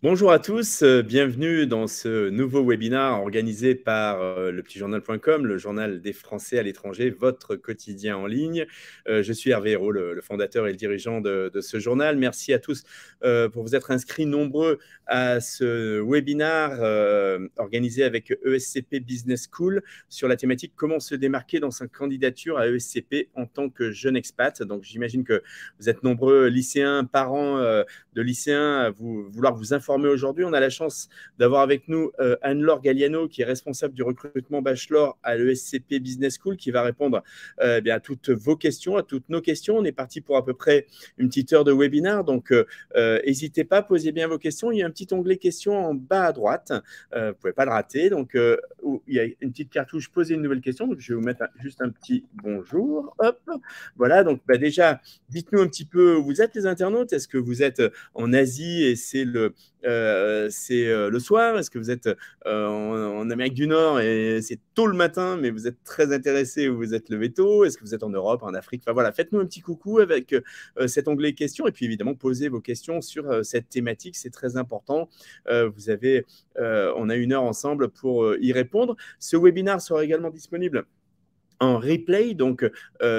Bonjour à tous, bienvenue dans ce nouveau webinaire organisé par lepetitjournal.com, le journal des Français à l'étranger, votre quotidien en ligne. Je suis Hervé Hérault, le fondateur et le dirigeant de ce journal. Merci à tous pour vous être inscrits nombreux à ce webinaire organisé avec ESCP Business School sur la thématique comment se démarquer dans sa candidature à ESCP en tant que jeune expat. Donc j'imagine que vous êtes nombreux lycéens, parents de lycéens à vouloir vous informer aujourd'hui. On a la chance d'avoir avec nous Anne-Laure Galliano, qui est responsable du recrutement bachelor à l'ESCP Business School, qui va répondre à toutes vos questions, à toutes nos questions. On est parti pour à peu près une petite heure de webinaire, donc n'hésitez pas, posez bien vos questions. Il y a un petit onglet questions en bas à droite. Vous ne pouvez pas le rater. Donc, il y a une petite cartouche poser une nouvelle question. Donc, je vais vous mettre juste un petit bonjour. Hop. Voilà, donc déjà, dites-nous un petit peu où vous êtes les internautes. Est-ce que vous êtes en Asie et c'est le soir? Est-ce que vous êtes en Amérique du Nord et c'est tôt le matin, mais vous êtes très intéressé ou vous êtes levé tôt? Est-ce que vous êtes en Europe, en Afrique? Enfin voilà, faites-nous un petit coucou avec cet onglet questions et puis évidemment posez vos questions sur cette thématique, c'est très important. On a une heure ensemble pour y répondre. Ce webinaire sera également disponible en replay. Donc,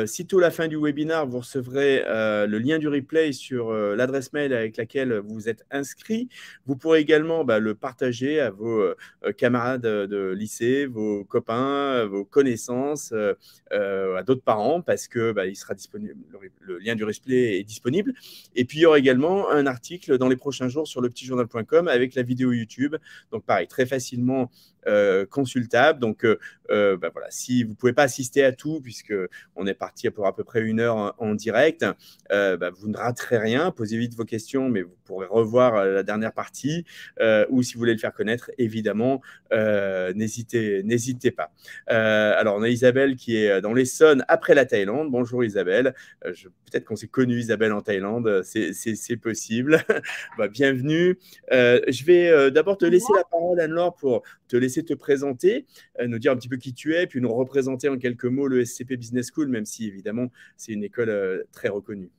sitôt la fin du webinaire, vous recevrez le lien du replay sur l'adresse mail avec laquelle vous vous êtes inscrit. Vous pourrez également le partager à vos camarades de lycée, vos copains, vos connaissances, à d'autres parents parce que il sera disponible, le lien du replay est disponible. Et puis, il y aura également un article dans les prochains jours sur lepetitjournal.com avec la vidéo YouTube. Donc, pareil, très facilement consultable. Donc, voilà, si vous ne pouvez pas assister à tout, puisqu'on est parti pour à peu près une heure en direct, vous ne raterez rien. Posez vite vos questions, mais vous pourrez revoir la dernière partie. Ou si vous voulez le faire connaître, évidemment, n'hésitez pas. Alors, on a Isabelle qui est dans l'Essonne après la Thaïlande. Bonjour Isabelle. Peut-être qu'on s'est connu Isabelle en Thaïlande, c'est possible. Bienvenue. Je vais d'abord te laisser la parole, Anne-Laure, pour te laisser te présenter, nous dire un petit peu qui tu es, puis nous représenter en quelques mots le SCP Business School, même si évidemment c'est une école très reconnue.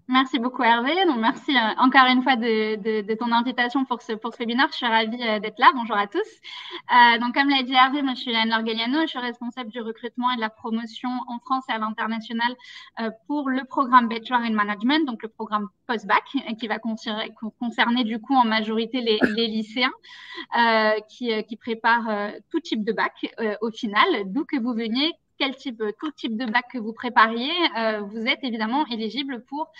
Merci beaucoup Hervé. Donc, merci encore une fois de ton invitation pour ce webinaire. Je suis ravie d'être là. Bonjour à tous. Donc, comme l'a dit Hervé, moi je suis Anne-Laure Galliano. Je suis responsable du recrutement et de la promotion en France et à l'international pour le programme Bachelor in Management, donc le programme post-bac, qui va concerner du coup en majorité les lycéens qui préparent tout type de bac au final, d'où que vous veniez. Tout type de bac que vous prépariez, vous êtes évidemment éligible pour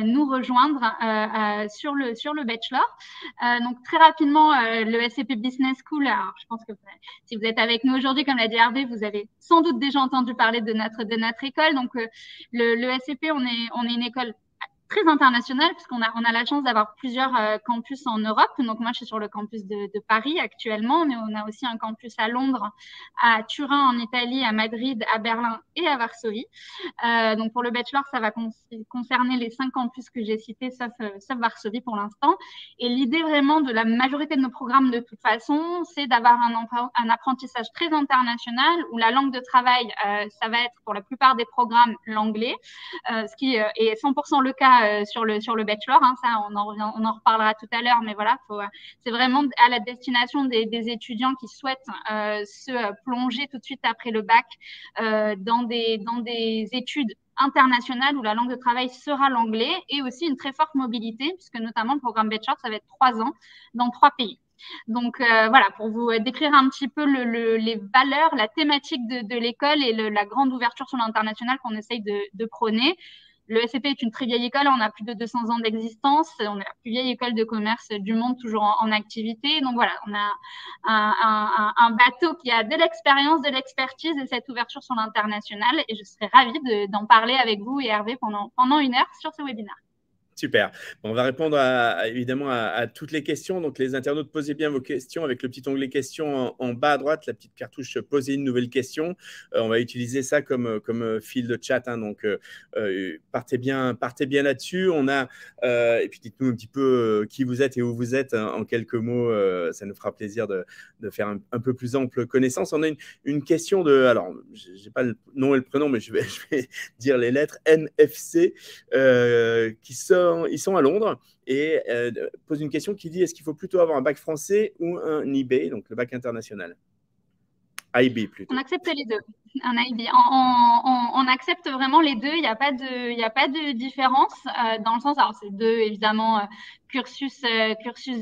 nous rejoindre sur le bachelor. Donc très rapidement, le SCP Business School, alors je pense que si vous êtes avec nous aujourd'hui, comme l'a dit Hervé, vous avez sans doute déjà entendu parler de notre école. Donc le SCP, on est une école très international puisqu'on a la chance d'avoir plusieurs campus en Europe. Donc moi, je suis sur le campus de Paris actuellement, mais on a aussi un campus à Londres, à Turin en Italie, à Madrid, à Berlin et à Varsovie. Donc pour le bachelor, ça va concerner les 5 campus que j'ai cités, sauf Varsovie pour l'instant. Et l'idée vraiment de la majorité de nos programmes de toute façon, c'est d'avoir un apprentissage très international où la langue de travail, ça va être pour la plupart des programmes l'anglais, ce qui est 100% le cas sur le bachelor, hein, ça on en reparlera tout à l'heure, mais voilà, c'est vraiment à la destination des étudiants qui souhaitent se plonger tout de suite après le bac dans des études internationales où la langue de travail sera l'anglais et aussi une très forte mobilité, puisque notamment le programme bachelor, ça va être 3 ans dans 3 pays. Donc voilà, pour vous décrire un petit peu les valeurs, la thématique de l'école et la grande ouverture sur l'international qu'on essaye de prôner. Le SCP est une très vieille école, on a plus de 200 ans d'existence, on est la plus vieille école de commerce du monde, toujours en activité. Donc voilà, on a un bateau qui a de l'expérience, de l'expertise et cette ouverture sur l'international. Et je serais ravie d'en parler avec vous et Hervé pendant une heure sur ce webinaire. Super. On va répondre évidemment à toutes les questions. Donc, les internautes, posez bien vos questions avec le petit onglet questions en bas à droite, la petite cartouche poser une nouvelle question. On va utiliser ça comme fil de chat. Hein, donc, partez bien là-dessus. Et puis, dites-nous un petit peu qui vous êtes et où vous êtes en quelques mots. Ça nous fera plaisir de faire un peu plus ample connaissance. On a une question alors, je n'ai pas le nom et le prénom, mais je vais dire les lettres NFC. Qui sommes ils sont à Londres et posent une question qui dit est-ce qu'il faut plutôt avoir un bac français ou un IB, donc le bac international? IB plutôt. On accepte les deux. Un IB. On accepte vraiment les deux. Il n'y a pas de différence dans le sens. Alors, c'est deux évidemment cursus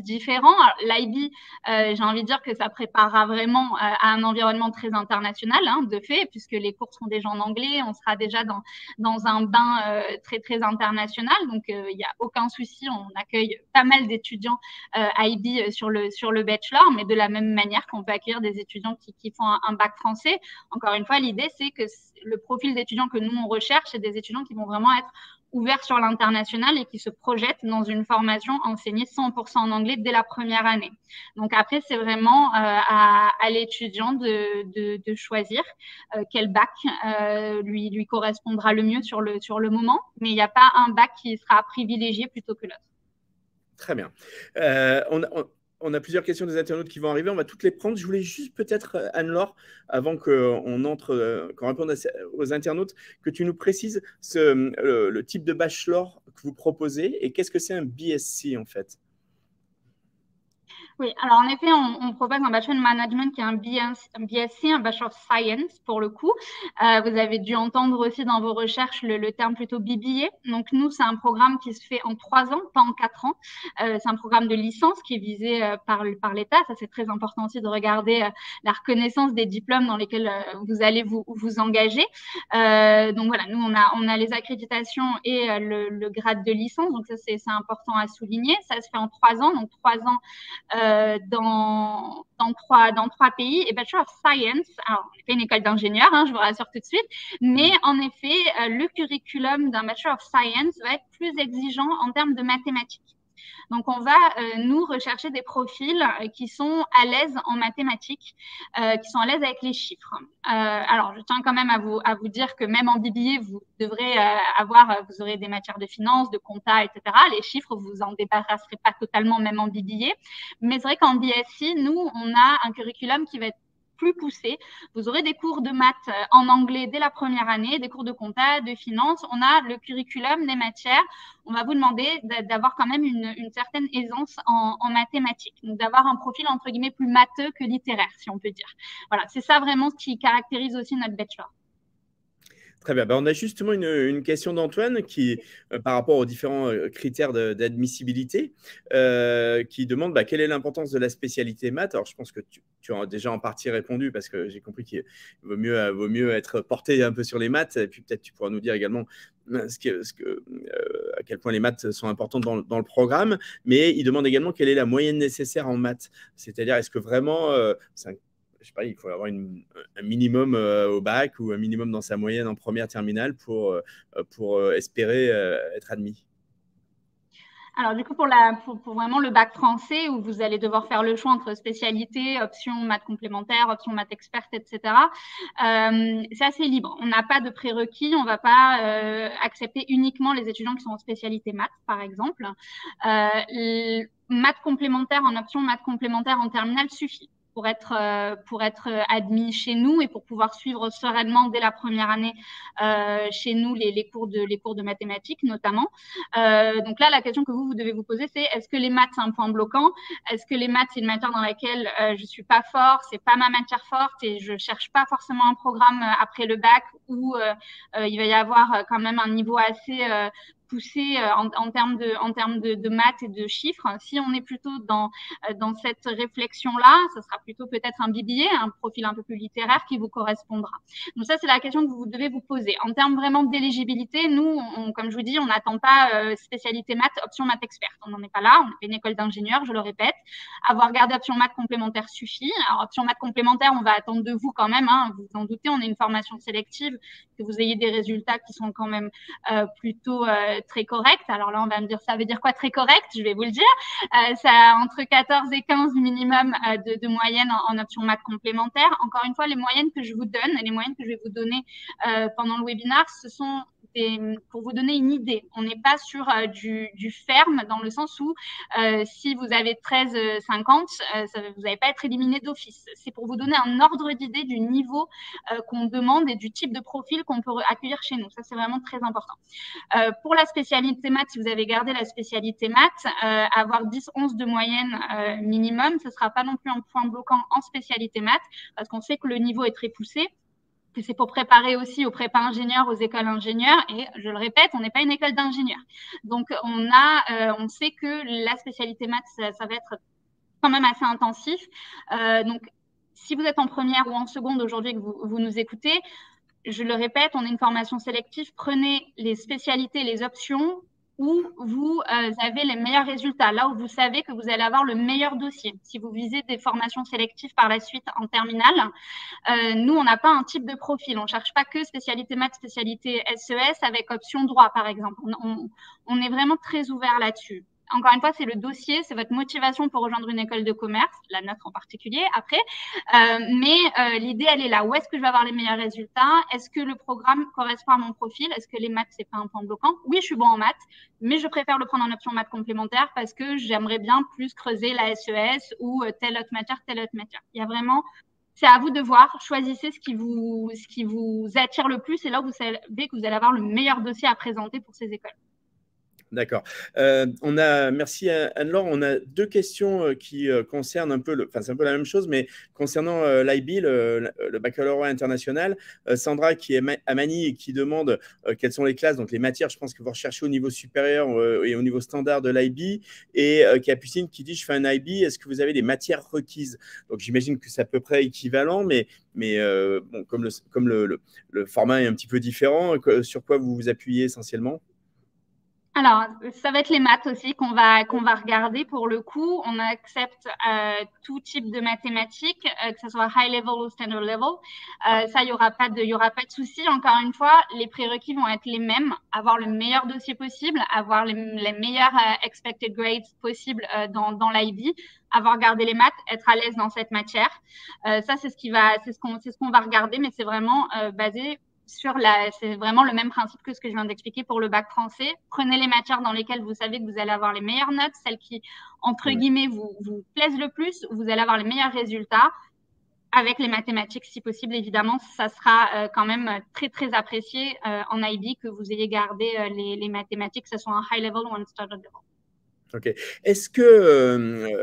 différents. L'IB, j'ai envie de dire que ça préparera vraiment à un environnement très international, hein, de fait, puisque les cours seront déjà en anglais. On sera déjà dans un bain très très international. Donc, il n'y a aucun souci. On accueille pas mal d'étudiants IB sur le bachelor, mais de la même manière qu'on peut accueillir des étudiants qui font un bac français. Encore une fois, l'idée, c'est que le profil d'étudiants que nous, on recherche, c'est des étudiants qui vont vraiment être ouverts sur l'international et qui se projettent dans une formation enseignée 100% en anglais dès la première année. Donc après, c'est vraiment à l'étudiant de choisir quel bac lui correspondra le mieux sur le moment, mais il n'y a pas un bac qui sera privilégié plutôt que l'autre. Très bien. On a plusieurs questions des internautes qui vont arriver. On va toutes les prendre. Je voulais juste peut-être, Anne-Laure, avant qu'on réponde aux internautes, que tu nous précises le type de bachelor que vous proposez et qu'est-ce que c'est un BSc en fait? Oui, alors en effet, on propose un Bachelor of Management qui est un BSc, un Bachelor of Science pour le coup. Vous avez dû entendre aussi dans vos recherches le terme plutôt BBA. Donc nous, c'est un programme qui se fait en 3 ans, pas en 4 ans. C'est un programme de licence qui est visé par l'État. Ça, c'est très important aussi de regarder la reconnaissance des diplômes dans lesquels vous allez vous engager. Donc voilà, nous, on a les accréditations et le grade de licence. Donc ça, c'est important à souligner. Ça se fait en 3 ans, donc 3 ans dans 3 pays. Et Bachelor of Science, alors on fait une école d'ingénieur, hein, je vous rassure tout de suite, mais en effet, le curriculum d'un Bachelor of Science va être plus exigeant en termes de mathématiques. Donc, on va, nous, rechercher des profils qui sont à l'aise en mathématiques, qui sont à l'aise avec les chiffres. Alors, je tiens quand même à vous dire que même en BBA, vous devrez vous aurez des matières de finance, de compta, etc. Les chiffres, vous en débarrasserez pas totalement, même en BBA. Mais c'est vrai qu'en BSc, nous, on a un curriculum qui va être plus poussé. Vous aurez des cours de maths en anglais dès la première année, des cours de compta, de finance. On a le curriculum des matières. On va vous demander d'avoir quand même une certaine aisance en mathématiques, donc d'avoir un profil entre guillemets plus matheux que littéraire, si on peut dire. Voilà, c'est ça vraiment ce qui caractérise aussi notre bachelor. Très bien. On a justement une question d'Antoine qui, par rapport aux différents critères d'admissibilité, qui demande quelle est l'importance de la spécialité maths. Alors, je pense que tu as déjà en partie répondu parce que j'ai compris qu'il vaut mieux être porté un peu sur les maths. Et puis, peut-être tu pourras nous dire également à quel point les maths sont importantes dans le programme. Mais il demande également quelle est la moyenne nécessaire en maths. C'est-à-dire, est-ce que vraiment, je sais pas, il faut avoir un minimum au bac ou un minimum dans sa moyenne en première terminale pour espérer être admis? Alors, du coup, pour vraiment le bac français, où vous allez devoir faire le choix entre spécialité, option maths complémentaire, option maths experte, etc., c'est assez libre. On n'a pas de prérequis. On ne va pas accepter uniquement les étudiants qui sont en spécialité maths, par exemple. Maths complémentaire en option maths complémentaire en terminale suffit pour être admis chez nous et pour pouvoir suivre sereinement dès la première année chez nous les cours de mathématiques notamment. Donc là, la question que vous devez vous poser, c'est est-ce que les maths, c'est un point bloquant? Est-ce que les maths, c'est une matière dans laquelle je suis pas fort, c'est pas ma matière forte et je cherche pas forcément un programme après le bac où il va y avoir quand même un niveau assez poussé en termes de maths et de chiffres. Si on est plutôt dans cette réflexion-là, ce sera plutôt peut-être un BBA, un profil un peu plus littéraire qui vous correspondra. Donc ça, c'est la question que vous devez vous poser. En termes vraiment d'éligibilité, nous, comme je vous dis, on n'attend pas spécialité maths, option maths experte. On n'en est pas là. On fait une école d'ingénieur, je le répète. Avoir gardé option maths complémentaire suffit. Alors, option maths complémentaire, on va attendre de vous quand même. Hein, vous vous en doutez, on est une formation sélective, que vous ayez des résultats qui sont quand même plutôt très corrects. Alors là, on va me dire, ça veut dire quoi très correct? Je vais vous le dire. Ça entre 14 et 15 minimum de moyenne en option maths complémentaire. Encore une fois, les moyennes que je vous donne et les moyennes que je vais vous donner pendant le webinaire, ce sont pour vous donner une idée. On n'est pas sur du ferme dans le sens où si vous avez 13,50, vous n'allez pas être éliminé d'office. C'est pour vous donner un ordre d'idée du niveau qu'on demande et du type de profil qu'on peut accueillir chez nous. Ça, c'est vraiment très important. Pour la spécialité maths, si vous avez gardé la spécialité maths, avoir 10-11 de moyenne minimum, ce ne sera pas non plus un point bloquant en spécialité maths, parce qu'on sait que le niveau est très poussé. C'est pour préparer aussi aux prépa ingénieurs, aux écoles ingénieurs. Et je le répète, on n'est pas une école d'ingénieurs. Donc, on sait que la spécialité maths, ça va être quand même assez intensif. Donc, si vous êtes en première ou en seconde aujourd'hui et que vous nous écoutez, je le répète, on est une formation sélective. Prenez les spécialités, les options où vous avez les meilleurs résultats, là où vous savez que vous allez avoir le meilleur dossier. Si vous visez des formations sélectives par la suite en terminale, nous, on n'a pas un type de profil. On ne cherche pas que spécialité maths, spécialité SES avec option droit, par exemple. On est vraiment très ouvert là-dessus. Encore une fois, c'est le dossier, c'est votre motivation pour rejoindre une école de commerce, la nôtre en particulier, après. Mais l'idée, elle est là. Où est-ce que je vais avoir les meilleurs résultats? Est-ce que le programme correspond à mon profil? Est-ce que les maths, c'est pas un point bloquant? Oui, je suis bon en maths, mais je préfère le prendre en option maths complémentaire parce que j'aimerais bien plus creuser la SES ou telle autre matière, telle autre matière. Il y a vraiment... C'est à vous de voir. Choisissez ce qui vous attire le plus et là où vous savez que vous allez avoir le meilleur dossier à présenter pour ces écoles. D'accord. Merci Anne-Laure. On a deux questions qui concernent un peu, c'est un peu la même chose, mais concernant l'IB, le baccalauréat international. Sandra qui est à Manille et qui demande quelles sont les classes, donc les matières, je pense que vous recherchez au niveau supérieur et au niveau standard de l'IB. Et Capucine qui dit, je fais un IB, est-ce que vous avez des matières requises? Donc j'imagine que c'est à peu près équivalent, mais bon, comme le format est un petit peu différent, sur quoi vous vous appuyez essentiellement? Alors, ça va être les maths aussi qu'on va regarder pour le coup. On accepte tout type de mathématiques, que ce soit high level ou standard level. Ça, il y aura pas de souci. Encore une fois, les prérequis vont être les mêmes. Avoir le meilleur dossier possible, avoir les meilleurs expected grades possibles dans l'IB, avoir gardé les maths, être à l'aise dans cette matière. Ça, c'est ce qu'on va regarder, mais c'est vraiment basé c'est vraiment le même principe que ce que je viens d'expliquer pour le bac français. Prenez les matières dans lesquelles vous savez que vous allez avoir les meilleures notes, celles qui, entre guillemets, vous plaisent le plus, où vous allez avoir les meilleurs résultats. Avec les mathématiques, si possible, évidemment, ça sera quand même très, très apprécié en IB que vous ayez gardé les mathématiques, que ce soit en high level ou en standard level. OK. Est-ce que...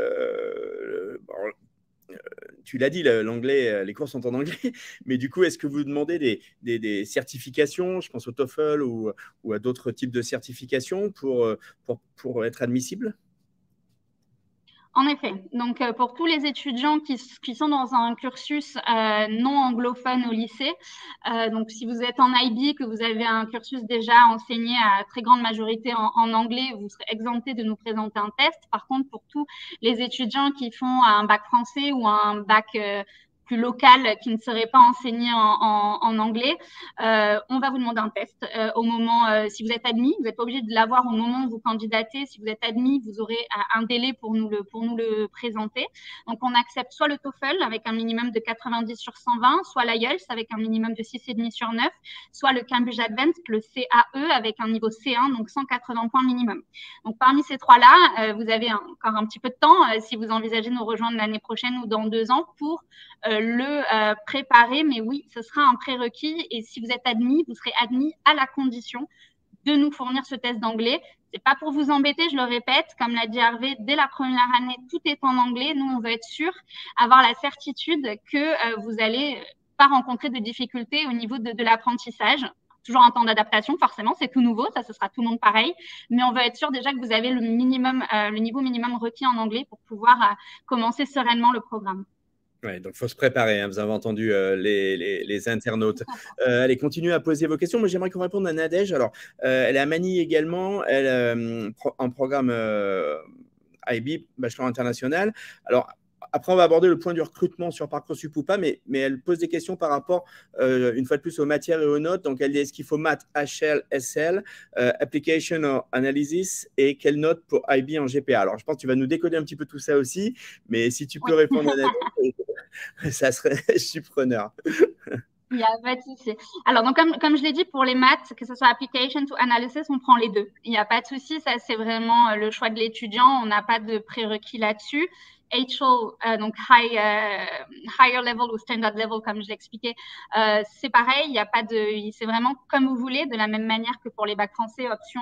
tu l'as dit, l'anglais, les cours sont en anglais, mais du coup, est-ce que vous demandez des certifications, je pense au TOEFL ou à d'autres types de certifications pour être admissible? En effet. Donc, pour tous les étudiants qui sont dans un cursus non anglophone au lycée, donc si vous êtes en IB, que vous avez un cursus déjà enseigné à très grande majorité en anglais, vous serez exempté de nous présenter un test. Par contre, pour tous les étudiants qui font un bac français ou un bac plus local qui ne serait pas enseigné en anglais, on va vous demander un test au moment, si vous êtes admis, vous n'êtes pas obligé de l'avoir au moment où vous candidatez. Si vous êtes admis, vous aurez un délai pour nous le présenter. Donc, on accepte soit le TOEFL avec un minimum de 90 sur 120, soit l'IELTS avec un minimum de 6,5 sur 9, soit le Cambridge Advanced, le CAE avec un niveau C1, donc 180 points minimum. Donc, parmi ces trois-là, vous avez encore un petit peu de temps si vous envisagez nous rejoindre l'année prochaine ou dans 2 ans pour le préparer. Mais oui, ce sera un prérequis et si vous êtes admis, vous serez admis à la condition de nous fournir ce test d'anglais. C'est pas pour vous embêter, je le répète, comme l'a dit Hervé, dès la première année, tout est en anglais. Nous, on veut être sûr, avoir la certitude que vous allez pas rencontrer de difficultés au niveau de l'apprentissage. Toujours un temps d'adaptation, forcément, c'est tout nouveau, ça, ce sera tout le monde pareil. Mais on veut être sûr déjà que vous avez le niveau minimum requis en anglais pour pouvoir commencer sereinement le programme. Ouais, donc il faut se préparer, hein, vous avez entendu les internautes. Allez, continuez à poser vos questions. Moi, j'aimerais qu'on réponde à Nadège. Alors, elle est à Manille également, elle en programme IB, Bachelor International. Alors, après, on va aborder le point du recrutement sur Parcoursup ou pas, mais elle pose des questions par rapport, une fois de plus, aux matières et aux notes. Donc, elle dit, est-ce qu'il faut maths, HL, SL, Application or Analysis, et quelle note pour IB en GPA? Alors, je pense que tu vas nous décoder un petit peu tout ça aussi, mais si tu peux répondre à Nadège, ça serait, je suis preneur. Il n'y a pas de souci. Alors, donc, comme je l'ai dit, pour les maths, que ce soit application ou analysis, on prend les deux. Il n'y a pas de souci. Ça, c'est vraiment le choix de l'étudiant. On n'a pas de prérequis là-dessus. HL, donc higher level ou standard level, comme je l'expliquais, c'est pareil. Il n'y a pas de, c'est vraiment comme vous voulez, de la même manière que pour les bacs français, option,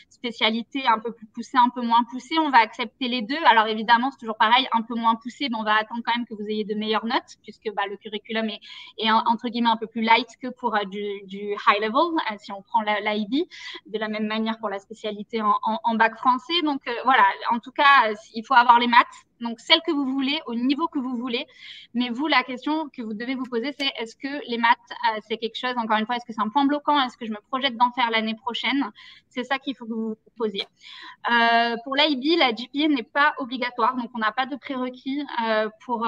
spécialité un peu plus poussée, un peu moins poussée. On va accepter les deux. Alors évidemment, c'est toujours pareil, un peu moins poussé, mais on va attendre quand même que vous ayez de meilleures notes, puisque le curriculum est entre guillemets un peu plus light que pour du high level, si on prend l'IB, de la même manière pour la spécialité en bac français. Donc voilà, en tout cas, il faut avoir les maths. Donc, celle que vous voulez, au niveau que vous voulez. Mais vous, la question que vous devez vous poser, c'est est-ce que les maths, c'est quelque chose, encore une fois, est-ce que c'est un point bloquant? Est-ce que je me projette d'en faire l'année prochaine? C'est ça qu'il faut que vous vous posiez. Pour l'IB, la GPA n'est pas obligatoire, donc on n'a pas de prérequis pour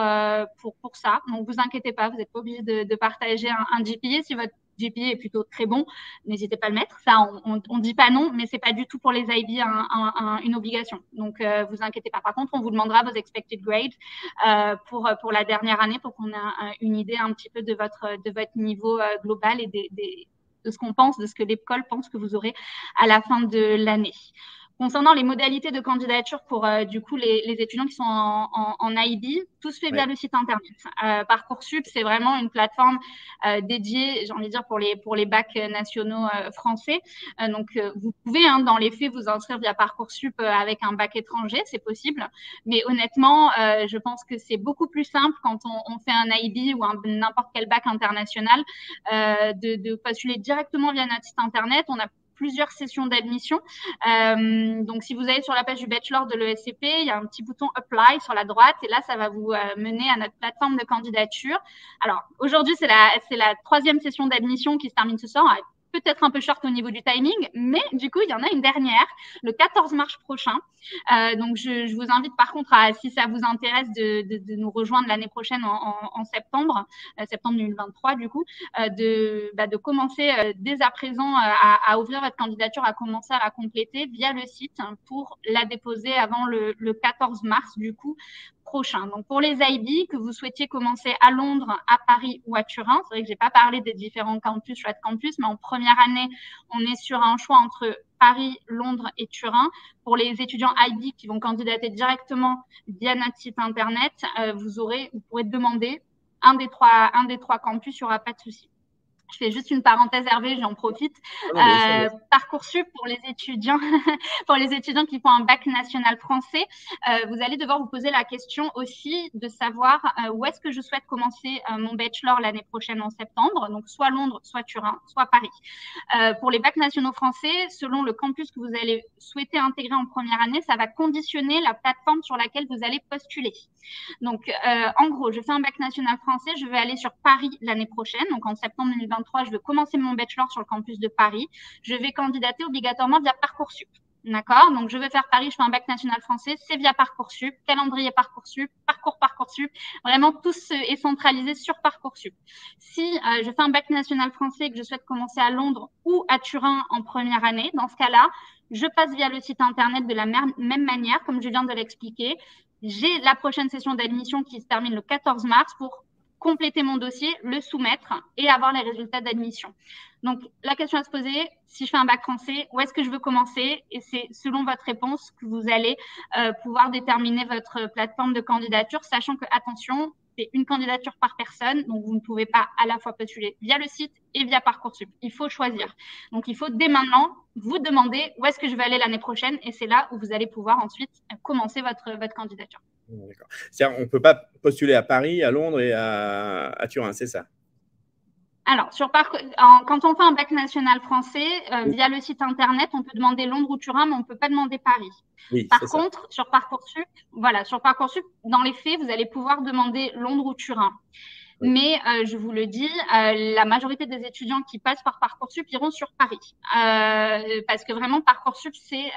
ça. Donc, vous inquiétez pas, vous n'êtes pas obligé de partager un GPA. Si votre GPA est plutôt très bon, n'hésitez pas à le mettre. Ça, on dit pas non, mais c'est pas du tout pour les IB une obligation. Donc, vous inquiétez pas. Par contre, on vous demandera vos expected grades pour la dernière année pour qu'on ait une idée un petit peu de votre niveau global et de ce qu'on pense, de ce que l'école pense que vous aurez à la fin de l'année. Concernant les modalités de candidature pour du coup les étudiants qui sont en IB, tout se fait via le site internet. Parcoursup, c'est vraiment une plateforme dédiée, j'ai envie de dire, pour les bacs nationaux français. Donc, vous pouvez, dans les faits, vous inscrire via Parcoursup avec un bac étranger, c'est possible. Mais honnêtement, je pense que c'est beaucoup plus simple quand on fait un IB ou n'importe quel bac international de postuler directement via notre site internet. On a plusieurs sessions d'admission. Donc, si vous allez sur la page du bachelor de l'ESCP, il y a un petit bouton Apply sur la droite et là, ça va vous mener à notre plateforme de candidature. Alors, aujourd'hui, c'est la troisième session d'admission qui se termine ce soir. Peut-être un peu short au niveau du timing, mais du coup, il y en a une dernière, le 14 mars prochain. Donc, je vous invite par contre, si ça vous intéresse, de nous rejoindre l'année prochaine en septembre 2023, du coup, de commencer dès à présent à ouvrir votre candidature, à commencer à la compléter via le site pour la déposer avant le 14 mars, du coup, prochain. Donc, pour les IB, que vous souhaitiez commencer à Londres, à Paris ou à Turin, c'est vrai que je n'ai pas parlé des différents campus, choix de campus, mais en première année, on est sur un choix entre Paris, Londres et Turin. Pour les étudiants IB qui vont candidater directement via notre site internet, vous pourrez demander un des trois campus, il n'y aura pas de souci. Je fais juste une parenthèse, Hervé, j'en profite. Parcoursup pour les étudiants, qui font un bac national français, vous allez devoir vous poser la question aussi de savoir où est-ce que je souhaite commencer mon bachelor l'année prochaine en septembre, donc soit Londres, soit Turin, soit Paris. Pour les bacs nationaux français, selon le campus que vous allez souhaiter intégrer en première année, ça va conditionner la plateforme sur laquelle vous allez postuler. Donc, en gros, je fais un bac national français, je vais aller sur Paris l'année prochaine, donc en septembre 2023, je vais commencer mon bachelor sur le campus de Paris. Je vais candidater obligatoirement via Parcoursup. D'accord? Donc, je vais faire Paris, je fais un bac national français, c'est via Parcoursup, calendrier Parcoursup, parcours Parcoursup. Vraiment, tout est centralisé sur Parcoursup. Si je fais un bac national français et que je souhaite commencer à Londres ou à Turin en première année, dans ce cas-là, je passe via le site internet de la même manière, comme je viens de l'expliquer. J'ai la prochaine session d'admission qui se termine le 14 mars pour compléter mon dossier, le soumettre et avoir les résultats d'admission. Donc, la question à se poser, si je fais un bac français, où est-ce que je veux commencer? Et c'est selon votre réponse que vous allez pouvoir déterminer votre plateforme de candidature, sachant que, attention, c'est une candidature par personne, donc vous ne pouvez pas à la fois postuler via le site et via Parcoursup. Il faut choisir. Donc, il faut dès maintenant vous demander où est-ce que je vais aller l'année prochaine et c'est là où vous allez pouvoir ensuite commencer votre candidature. D'accord. C'est-à-dire, on ne peut pas postuler à Paris, à Londres et à Turin, c'est ça? Alors, quand on fait un bac national français, via le site internet, on peut demander Londres ou Turin, mais on ne peut pas demander Paris. Oui, Par contre, sur Parcoursup, dans les faits, vous allez pouvoir demander Londres ou Turin. Oui. Mais je vous le dis, la majorité des étudiants qui passent par Parcoursup iront sur Paris. Parce que vraiment, Parcoursup, c'est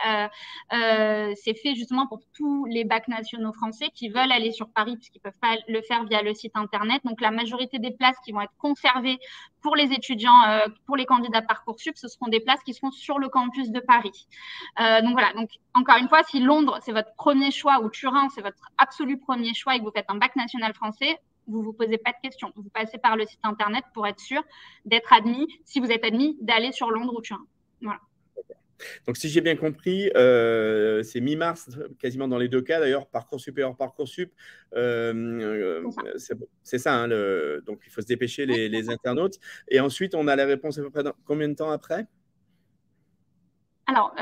fait justement pour tous les bacs nationaux français qui veulent aller sur Paris puisqu'ils ne peuvent pas le faire via le site internet. Donc, la majorité des places qui vont être conservées pour les étudiants, pour les candidats Parcoursup, ce seront des places qui seront sur le campus de Paris. Donc, voilà. Donc, encore une fois, si Londres, c'est votre premier choix ou Turin, c'est votre absolu premier choix et que vous faites un bac national français, Vous ne vous posez pas de questions. Vous passez par le site internet pour être sûr d'être admis, si vous êtes admis, d'aller sur Londres ou Turin. Voilà. Donc, si j'ai bien compris, c'est mi-mars, quasiment dans les deux cas, d'ailleurs, Parcoursup et hors Parcoursup. C'est ça, hein, donc il faut se dépêcher, les internautes. Et ensuite, on a la réponse à peu près dans combien de temps après? Alors,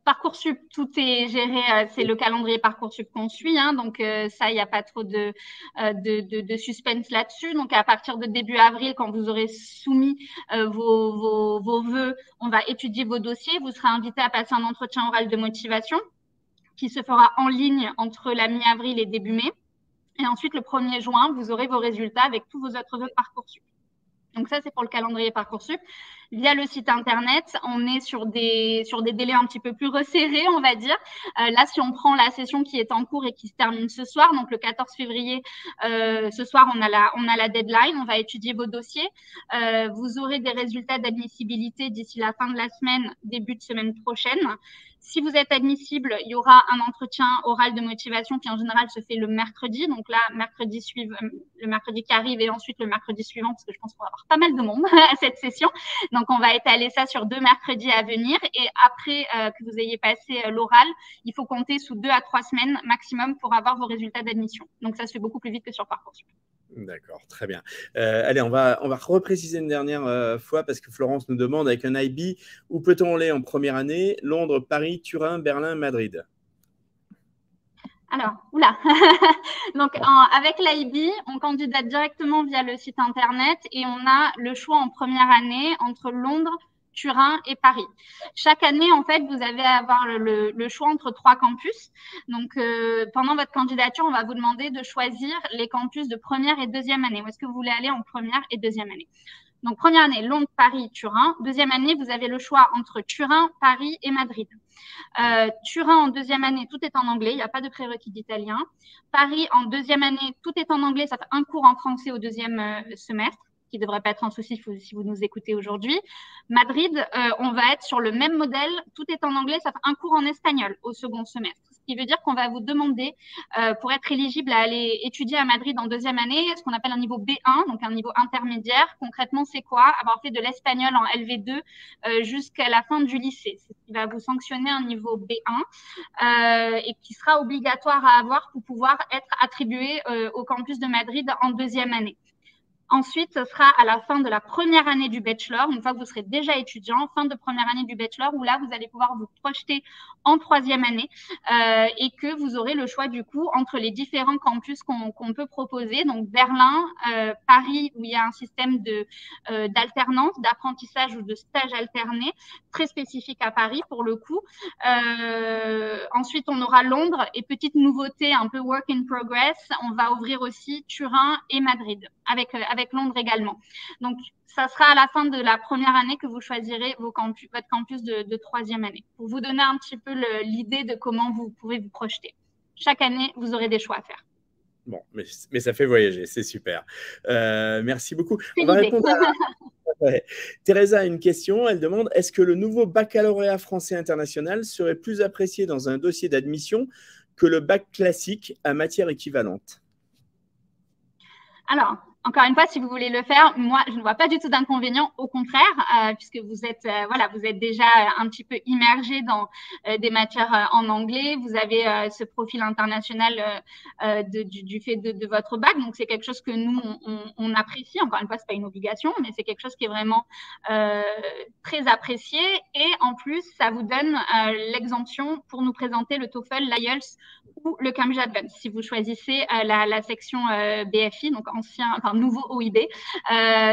Parcoursup, tout est géré, c'est le calendrier Parcoursup qu'on suit, hein, donc ça, il n'y a pas trop de suspense là-dessus. Donc, à partir de début avril, quand vous aurez soumis vos vœux, on va étudier vos dossiers. Vous serez invité à passer un entretien oral de motivation qui se fera en ligne entre la mi-avril et début mai. Et ensuite, le 1er juin, vous aurez vos résultats avec tous vos autres vœux Parcoursup. Donc ça, c'est pour le calendrier Parcoursup. Via le site internet, on est sur des délais un petit peu plus resserrés, on va dire. Là, si on prend la session qui est en cours et qui se termine ce soir, donc le 14 février, ce soir, on a la deadline, on va étudier vos dossiers. Vous aurez des résultats d'admissibilité d'ici la fin de la semaine, début de semaine prochaine. Si vous êtes admissible, il y aura un entretien oral de motivation qui en général se fait le mercredi. Donc là, le mercredi qui arrive et ensuite le mercredi suivant, parce que je pense qu'on va avoir pas mal de monde à cette session. Donc on va étaler ça sur 2 mercredis à venir. Et après que vous ayez passé l'oral, il faut compter sous 2 à 3 semaines maximum pour avoir vos résultats d'admission. Donc ça se fait beaucoup plus vite que sur Parcoursup. D'accord, très bien. Allez, on va repréciser une dernière fois parce que Florence nous demande avec un IB, où peut-on aller en première année? Londres, Paris, Turin, Berlin, Madrid. Alors, oula. Donc, avec l'IB, on candidate directement via le site internet et on a le choix en première année entre Londres, Turin et Paris. Chaque année, en fait, vous allez avoir le choix entre 3 campus. Donc, pendant votre candidature, on va vous demander de choisir les campus de première et deuxième année. Où est-ce que vous voulez aller en première et deuxième année? Donc, première année, Londres, Paris, Turin. Deuxième année, vous avez le choix entre Turin, Paris et Madrid. Turin en deuxième année, tout est en anglais, il n'y a pas de prérequis d'italien. Paris en deuxième année, tout est en anglais, ça fait un cours en français au deuxième semestre, qui ne devrait pas être un souci si vous nous écoutez aujourd'hui. Madrid, on va être sur le même modèle, tout est en anglais, ça fait un cours en espagnol au second semestre. Ce qui veut dire qu'on va vous demander, pour être éligible à aller étudier à Madrid en deuxième année, ce qu'on appelle un niveau B1, donc un niveau intermédiaire. Concrètement, c'est quoi? Avoir fait de l'espagnol en LV2 jusqu'à la fin du lycée. C'est ce qui va vous sanctionner un niveau B1 et qui sera obligatoire à avoir pour pouvoir être attribué au campus de Madrid en deuxième année. Ensuite, ce sera à la fin de la première année du bachelor, une fois que vous serez déjà étudiant, fin de première année du bachelor, où là, vous allez pouvoir vous projeter en troisième année et que vous aurez le choix du coup entre les différents campus qu'on peut proposer. Donc Berlin, Paris, où il y a un système d'alternance, d'apprentissage ou de stage alterné, très spécifique à Paris pour le coup. Ensuite, on aura Londres et petite nouveauté, un peu work in progress, on va ouvrir aussi Turin et Madrid avec Londres également. Donc, ça sera à la fin de la première année que vous choisirez votre campus de troisième année, pour vous donner un petit peu l'idée de comment vous pouvez vous projeter. Chaque année, vous aurez des choix à faire. Bon, mais ça fait voyager, c'est super. Merci beaucoup. On va répondre à... Ouais. Teresa a une question, elle demande, est-ce que le nouveau baccalauréat français international serait plus apprécié dans un dossier d'admission que le bac classique à matière équivalente? Alors, encore une fois, si vous voulez le faire, moi, je ne vois pas du tout d'inconvénient, au contraire, puisque vous êtes déjà un petit peu immergé dans des matières en anglais. Vous avez ce profil international du fait de votre bac. Donc, c'est quelque chose que nous, on apprécie. Encore une fois, ce n'est pas une obligation, mais c'est quelque chose qui est vraiment très apprécié. Et en plus, ça vous donne l'exemption pour nous présenter le TOEFL, l'IELTS ou le Cambridge Advanced, si vous choisissez la section BFI, donc nouveau OIB.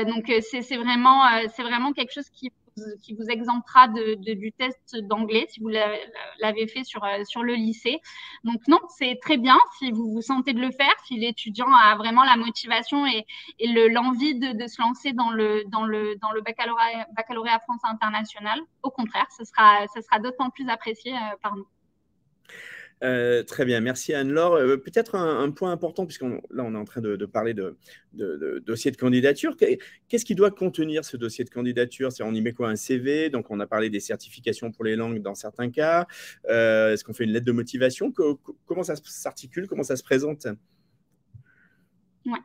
Donc, c'est vraiment quelque chose qui vous exemptera du test d'anglais si vous l'avez fait sur le lycée. Donc, non, c'est très bien si vous vous sentez de le faire, si l'étudiant a vraiment la motivation et l'envie de se lancer dans le baccalauréat français international. Au contraire, ce sera d'autant plus apprécié par nous. Très bien, merci Anne-Laure. Peut-être un point important, puisqu'on là on est en train de parler de dossier de candidature. Qu'est-ce qui doit contenir ce dossier de candidature? On y met quoi? Un CV? Donc on a parlé des certifications pour les langues dans certains cas. Est-ce qu'on fait une lettre de motivation? Comment ça s'articule? Comment ça se présente? Ouais.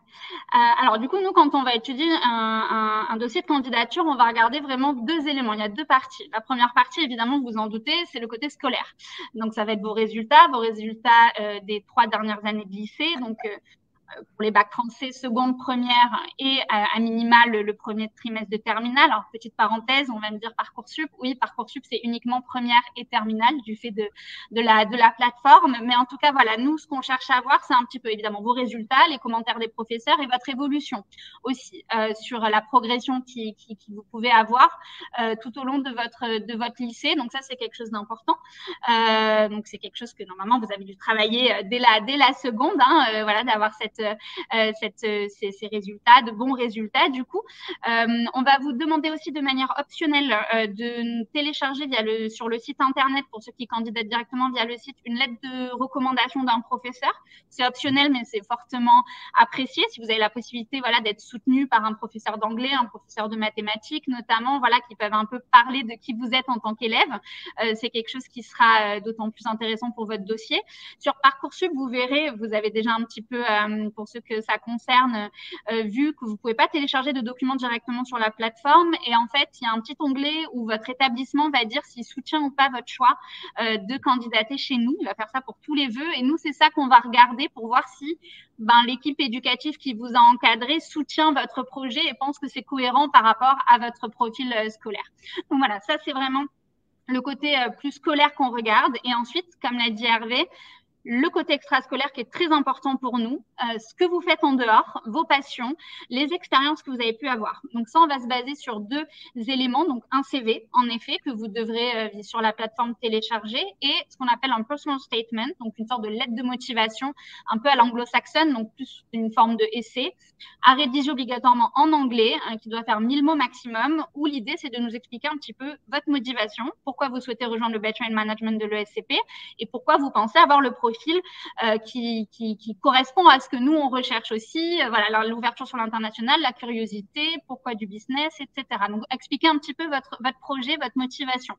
Alors du coup, nous, quand on va étudier un dossier de candidature, on va regarder vraiment deux éléments. Il y a deux parties. La première partie, évidemment, vous vous en doutez, c'est le côté scolaire. Donc ça va être vos résultats des 3 dernières années de lycée. Donc pour les bacs français, seconde, première et à minima le premier trimestre de terminale. Alors, petite parenthèse, on va me dire Parcoursup. Oui, Parcoursup, c'est uniquement première et terminale du fait de la plateforme. Mais en tout cas, voilà, nous, ce qu'on cherche à voir, c'est un petit peu évidemment vos résultats, les commentaires des professeurs et votre évolution aussi sur la progression qui vous pouvez avoir tout au long de votre lycée. Donc ça, c'est quelque chose d'important. Donc c'est quelque chose que normalement vous avez dû travailler dès la seconde, hein, voilà, d'avoir ces résultats, de bons résultats. Du coup, on va vous demander aussi de manière optionnelle de télécharger sur le site internet, pour ceux qui candidatent directement via le site, une lettre de recommandation d'un professeur. C'est optionnel, mais c'est fortement apprécié si vous avez la possibilité, voilà, d'être soutenu par un professeur d'anglais, un professeur de mathématiques notamment, voilà, qui peuvent un peu parler de qui vous êtes en tant qu'élève. C'est quelque chose qui sera d'autant plus intéressant pour votre dossier. Sur Parcoursup, vous verrez, vous avez déjà un petit peu, pour ceux que ça concerne, vu que vous ne pouvez pas télécharger de documents directement sur la plateforme. Et en fait, il y a un petit onglet où votre établissement va dire s'il soutient ou pas votre choix de candidater chez nous. Il va faire ça pour tous les vœux. Et nous, c'est ça qu'on va regarder pour voir si l'équipe éducative qui vous a encadré soutient votre projet et pense que c'est cohérent par rapport à votre profil scolaire. Donc voilà, ça, c'est vraiment le côté plus scolaire qu'on regarde. Et ensuite, comme l'a dit Hervé, le côté extrascolaire qui est très important pour nous, ce que vous faites en dehors, vos passions, les expériences que vous avez pu avoir. Donc ça, on va se baser sur deux éléments. Donc un CV, en effet, que vous devrez sur la plateforme télécharger, et ce qu'on appelle un personal statement, donc une sorte de lettre de motivation, un peu à l'anglo-saxonne, donc plus une forme de essai, à rédiger obligatoirement en anglais, qui doit faire 1000 mots maximum, où l'idée, c'est de nous expliquer un petit peu votre motivation, pourquoi vous souhaitez rejoindre le Bachelor in Management de l'ESCP, et pourquoi vous pensez avoir le profil qui correspond à ce que nous, on recherche aussi. Voilà, l'ouverture sur l'international, la curiosité, pourquoi du business, etc. Donc, expliquez un petit peu votre projet, votre motivation.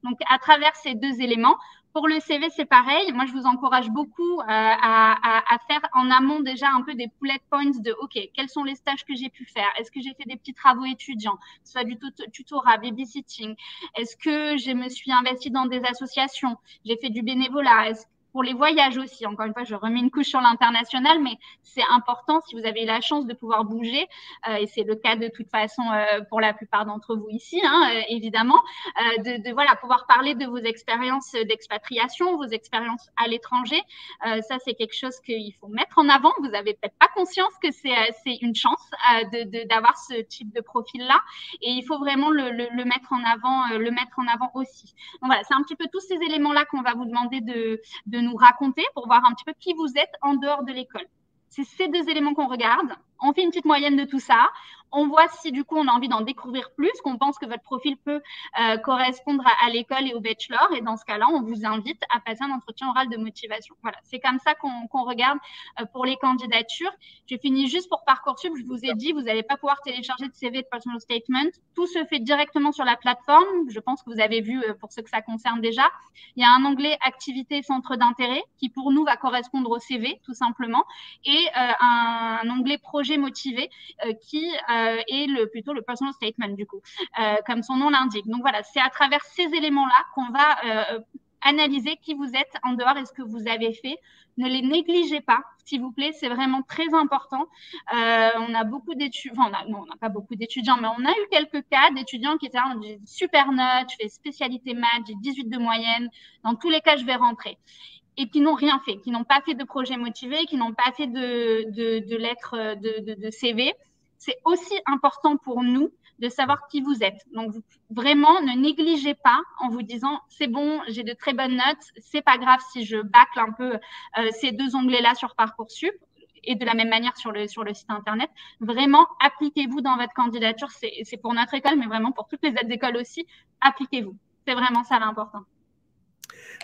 Donc, à travers ces deux éléments, pour le CV, c'est pareil. Moi, je vous encourage beaucoup à faire en amont déjà un peu des bullet points de OK, quels sont les stages que j'ai pu faire? Est-ce que j'ai fait des petits travaux étudiants, soit du tutorat, babysitting? Est-ce que je me suis investie dans des associations? J'ai fait du bénévolat? Pour les voyages aussi, encore une fois, je remets une couche sur l'international, mais c'est important si vous avez la chance de pouvoir bouger, et c'est le cas de toute façon pour la plupart d'entre vous ici, hein, évidemment, voilà, pouvoir parler de vos expériences d'expatriation, vos expériences à l'étranger. Ça, c'est quelque chose qu'il faut mettre en avant. Vous n'avez peut-être pas conscience que c'est une chance d'avoir ce type de profil-là, et il faut vraiment le mettre en avant aussi. Donc voilà, c'est un petit peu tous ces éléments-là qu'on va vous demander de nous raconter pour voir un petit peu qui vous êtes en dehors de l'école. C'est ces deux éléments qu'on regarde. On fait une petite moyenne de tout ça. On voit si du coup on a envie d'en découvrir plus, qu'on pense que votre profil peut correspondre à l'école et au bachelor. Et dans ce cas-là, on vous invite à passer un entretien oral de motivation. Voilà, c'est comme ça qu'on regarde pour les candidatures. Je finis juste pour Parcoursup. Je vous ai dit, vous n'allez pas pouvoir télécharger de CV, de personal statement. Tout se fait directement sur la plateforme. Je pense que vous avez vu, pour ceux que ça concerne déjà, il y a un onglet activité centre d'intérêt qui pour nous va correspondre au CV tout simplement, et un onglet projet motivé qui est plutôt le personal statement du coup, comme son nom l'indique. Donc voilà, c'est à travers ces éléments-là qu'on va analyser qui vous êtes en dehors et ce que vous avez fait. Ne les négligez pas, s'il vous plaît, c'est vraiment très important. On a beaucoup d'étudiants, enfin, on n'a pas beaucoup d'étudiants, mais on a eu quelques cas d'étudiants qui étaient là, j'ai super notes, je fais spécialité maths, j'ai 18 de moyenne, dans tous les cas, je vais rentrer. Et qui n'ont rien fait, qui n'ont pas fait de projet motivé, qui n'ont pas fait de lettres de CV. C'est aussi important pour nous de savoir qui vous êtes. Donc, vraiment, ne négligez pas en vous disant « c'est bon, j'ai de très bonnes notes, c'est pas grave si je bâcle un peu ces deux onglets-là sur Parcoursup ». Et de la même manière sur le site internet, vraiment, appliquez-vous dans votre candidature. C'est pour notre école, mais vraiment pour toutes les autres écoles aussi, appliquez-vous. C'est vraiment ça l'important.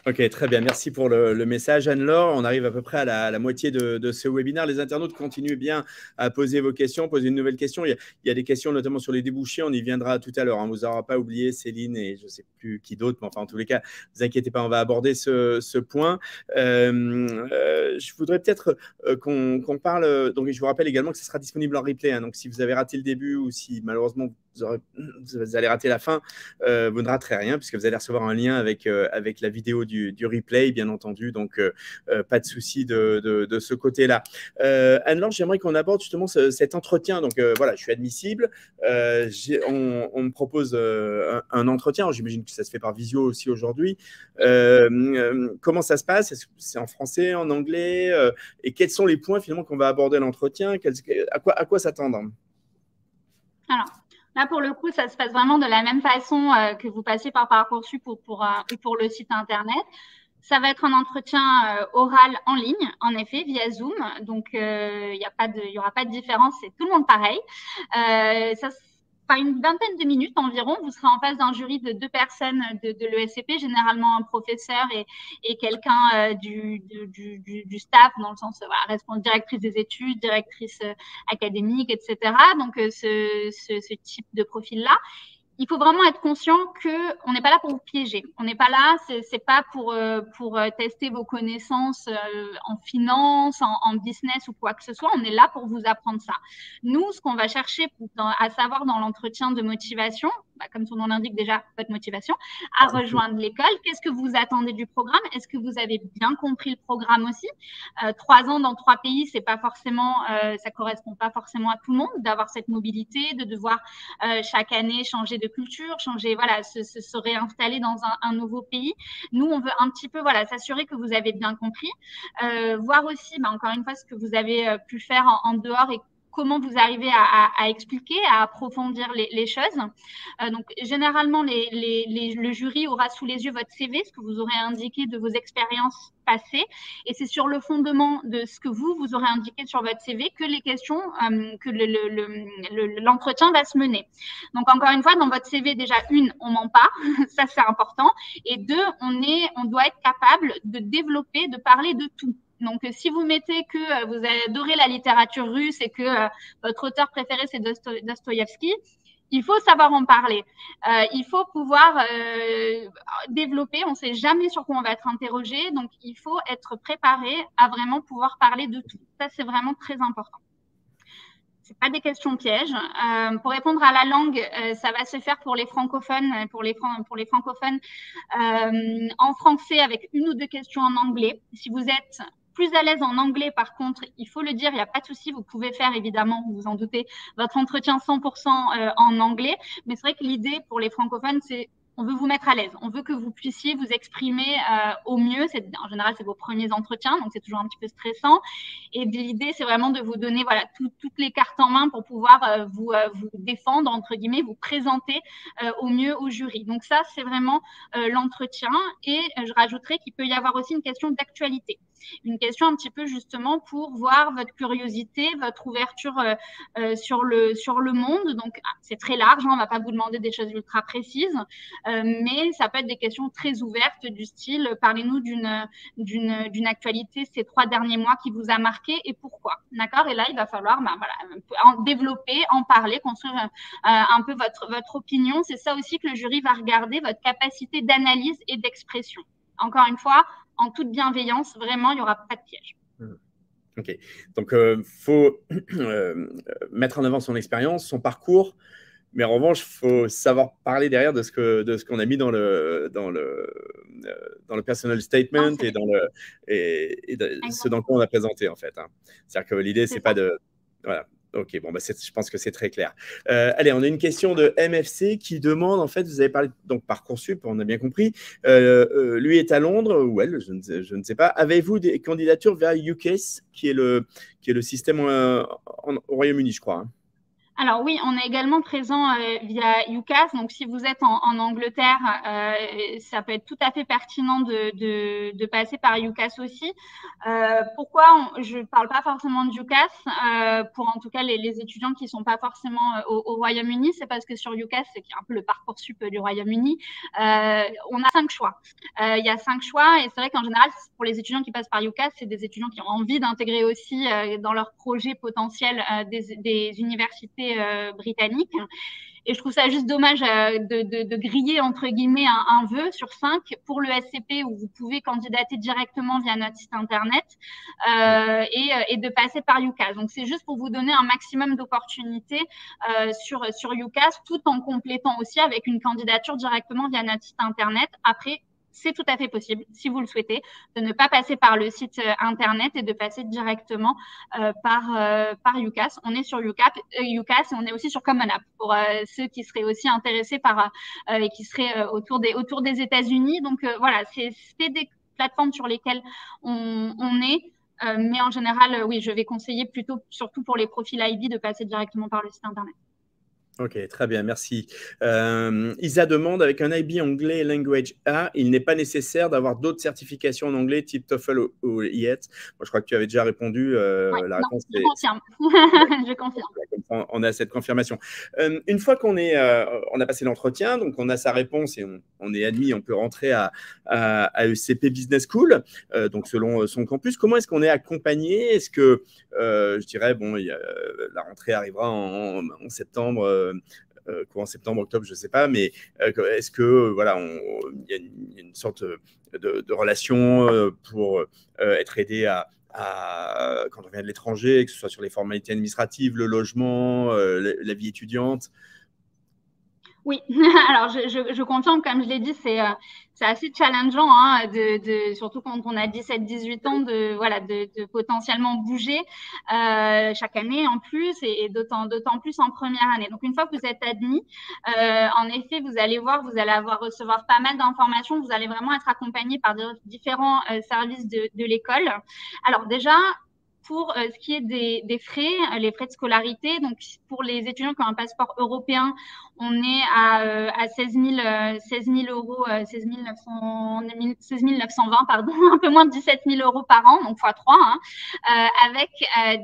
Ok, très bien. Merci pour le message, Anne-Laure. On arrive à peu près à la moitié de ce webinaire. Les internautes continuent bien à poser vos questions, poser une nouvelle question. Il y a des questions notamment sur les débouchés. On y viendra tout à l'heure. On ne vous aura pas oublié, Céline et je ne sais plus qui d'autre. Mais enfin, en tous les cas, ne vous inquiétez pas, on va aborder ce point. Je voudrais peut-être qu'on parle. Donc, je vous rappelle également que ce sera disponible en replay. Hein, donc, si vous avez raté le début ou si malheureusement vous allez rater la fin, vous ne raterez rien puisque vous allez recevoir un lien avec la vidéo du replay, bien entendu. Donc, pas de souci de ce côté-là. Anne-Laure, j'aimerais qu'on aborde justement cet entretien. Donc, voilà, je suis admissible. On me propose un entretien. J'imagine que ça se fait par visio aussi aujourd'hui. Comment ça se passe? Est-ce que c'est en français, en anglais? Et quels sont les points finalement qu'on va aborder à l'entretien? À quoi s'attendre? Alors, là, pour le coup, ça se passe vraiment de la même façon que vous passez par Parcoursup ou pour le site Internet. Ça va être un entretien oral en ligne, en effet, via Zoom. Donc, il y aura pas de différence, c'est tout le monde pareil. Ça par une vingtaine de minutes environ, vous serez en face d'un jury de 2 personnes de l'ESCP, généralement un professeur et quelqu'un du staff, dans le sens directrice des études, directrice académique, etc. Donc, ce type de profil-là. Il faut vraiment être conscient qu'on n'est pas là pour vous piéger. On n'est pas là, c'est pas pour tester vos connaissances en finance, en business ou quoi que ce soit. On est là pour vous apprendre ça. Nous, ce qu'on va chercher à savoir dans l'entretien de motivation, comme son nom l'indique déjà, votre motivation, à rejoindre l'école. Qu'est-ce que vous attendez du programme? Est-ce que vous avez bien compris le programme aussi? 3 ans dans 3 pays, c'est pas forcément, ça correspond pas forcément à tout le monde d'avoir cette mobilité, de devoir chaque année changer de culture, se réinstaller dans un nouveau pays. Nous, on veut un petit peu, s'assurer que vous avez bien compris, voir aussi, encore une fois, ce que vous avez pu faire en dehors et comment vous arrivez à expliquer, à approfondir les choses. Donc, généralement, le jury aura sous les yeux votre CV, ce que vous aurez indiqué de vos expériences passées. Et c'est sur le fondement de ce que vous aurez indiqué sur votre CV que les questions, que l'entretien va se mener. Donc, encore une fois, dans votre CV, déjà, on ment pas. Ça, c'est important. Et 2, on doit être capable de développer, de parler de tout. Donc, si vous mettez que vous adorez la littérature russe et que votre auteur préféré, c'est Dostoïevski, il faut savoir en parler. Il faut pouvoir développer. On ne sait jamais sur quoi on va être interrogé. Donc, il faut être préparé à vraiment pouvoir parler de tout. Ça, c'est vraiment très important. Ce pas des questions pièges. Pour répondre à la langue, ça va se faire pour les francophones, en français avec 1 ou 2 questions en anglais. Si vous êtes plus à l'aise en anglais, par contre, il faut le dire, il n'y a pas de souci, vous pouvez faire évidemment, vous vous en doutez, votre entretien 100% en anglais. Mais c'est vrai que l'idée pour les francophones, c'est on veut vous mettre à l'aise. On veut que vous puissiez vous exprimer au mieux. En général, c'est vos premiers entretiens, donc c'est toujours un petit peu stressant. Et l'idée, c'est vraiment de vous donner toutes les cartes en main pour pouvoir vous défendre, entre guillemets, vous présenter au mieux au jury. Donc ça, c'est vraiment l'entretien. Et je rajouterais qu'il peut y avoir aussi une question d'actualité. Une question un petit peu justement pour voir votre curiosité, votre ouverture sur le monde. Donc, c'est très large, on ne va pas vous demander des choses ultra précises, mais ça peut être des questions très ouvertes du style « Parlez-nous d'une actualité ces 3 derniers mois qui vous a marqué et pourquoi ?» D'accord? Et là, il va falloir en développer, en parler, construire un peu votre opinion. C'est ça aussi que le jury va regarder, votre capacité d'analyse et d'expression. Encore une fois, en toute bienveillance, vraiment, il n'y aura pas de piège. Ok. Donc, il faut mettre en avant son expérience, son parcours, mais en revanche, il faut savoir parler derrière de ce qu'on a mis dans le personal statement et ce dans quoi on a présenté, en fait. Hein. C'est-à-dire que l'idée, c'est pas de… Voilà. Ok, bon, je pense que c'est très clair. Allez, on a une question de MFC qui demande, en fait, vous avez parlé donc Parcoursup, on a bien compris. Lui est à Londres, ou elle, je ne sais pas. Avez-vous des candidatures vers UCAS, qui est le système au Royaume-Uni, je crois. Hein. Alors oui, on est également présent via UCAS. Donc si vous êtes en Angleterre, ça peut être tout à fait pertinent de passer par UCAS aussi. Pourquoi je ne parle pas forcément de UCAS pour en tout cas les étudiants qui ne sont pas forcément au Royaume-Uni, c'est parce que sur UCAS, qui est un peu le Parcoursup du Royaume-Uni, on a 5 choix. Il y a 5 choix et c'est vrai qu'en général, pour les étudiants qui passent par UCAS, c'est des étudiants qui ont envie d'intégrer aussi dans leur projet potentiel des universités britanniques. Et je trouve ça juste dommage de griller, entre guillemets, un vœu sur 5 pour le SCP où vous pouvez candidater directement via notre site internet et de passer par UCAS. Donc, c'est juste pour vous donner un maximum d'opportunités sur UCAS tout en complétant aussi avec une candidature directement via notre site internet. Après, c'est tout à fait possible, si vous le souhaitez, de ne pas passer par le site internet et de passer directement par UCAS. On est sur UCAS et on est aussi sur Common App pour ceux qui seraient aussi intéressés par et qui seraient autour des États-Unis. Donc voilà, c'est des plateformes sur lesquelles on est. Mais en général, oui, je vais conseiller plutôt, surtout pour les profils IB, de passer directement par le site internet. Ok, très bien, merci. Isa demande, avec un IB anglais Language A, il n'est pas nécessaire d'avoir d'autres certifications en anglais type TOEFL ou IELTS. Moi, je crois que tu avais déjà répondu. La réponse je confirme. Je confirme. On a cette confirmation. Une fois qu'on a passé l'entretien, donc on a sa réponse et on est admis, on peut rentrer à ECP Business School, donc selon son campus. Comment est-ce qu'on est accompagné? Est-ce que, je dirais, bon, la rentrée arrivera en septembre, courant septembre, octobre, je ne sais pas, mais est-ce que voilà, il y a une sorte de relation pour être aidé quand on vient de l'étranger, que ce soit sur les formalités administratives, le logement, la vie étudiante? Oui, alors je confirme, comme je l'ai dit, c'est assez challengeant, hein, surtout quand on a 17-18 ans, de potentiellement bouger chaque année en plus et d'autant plus en première année. Donc, une fois que vous êtes admis, en effet, vous allez recevoir pas mal d'informations. Vous allez vraiment être accompagné par différents services de l'école. Alors déjà, pour ce qui est des frais, les frais de scolarité, donc pour les étudiants qui ont un passeport européen, on est à 16 000 euros, 16 920, pardon, un peu moins de 17 000 euros par an, donc x3, hein, avec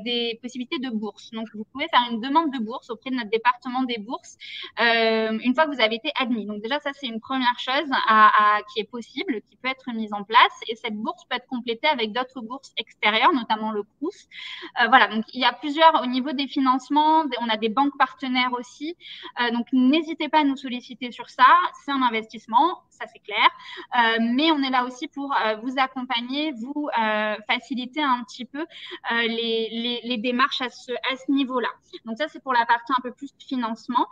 des possibilités de bourse. Donc, vous pouvez faire une demande de bourse auprès de notre département des bourses une fois que vous avez été admis. Donc, déjà, ça, c'est une première chose qui est possible, qui peut être mise en place. Et cette bourse peut être complétée avec d'autres bourses extérieures, notamment le Crous. Voilà, donc il y a plusieurs, au niveau des financements, on a des banques partenaires aussi. Donc, n'hésitez pas à nous solliciter sur ça. C'est un investissement, ça c'est clair. Mais on est là aussi pour vous accompagner, vous faciliter un petit peu les démarches à ce niveau-là. Donc, ça, c'est pour la partie un peu plus financement.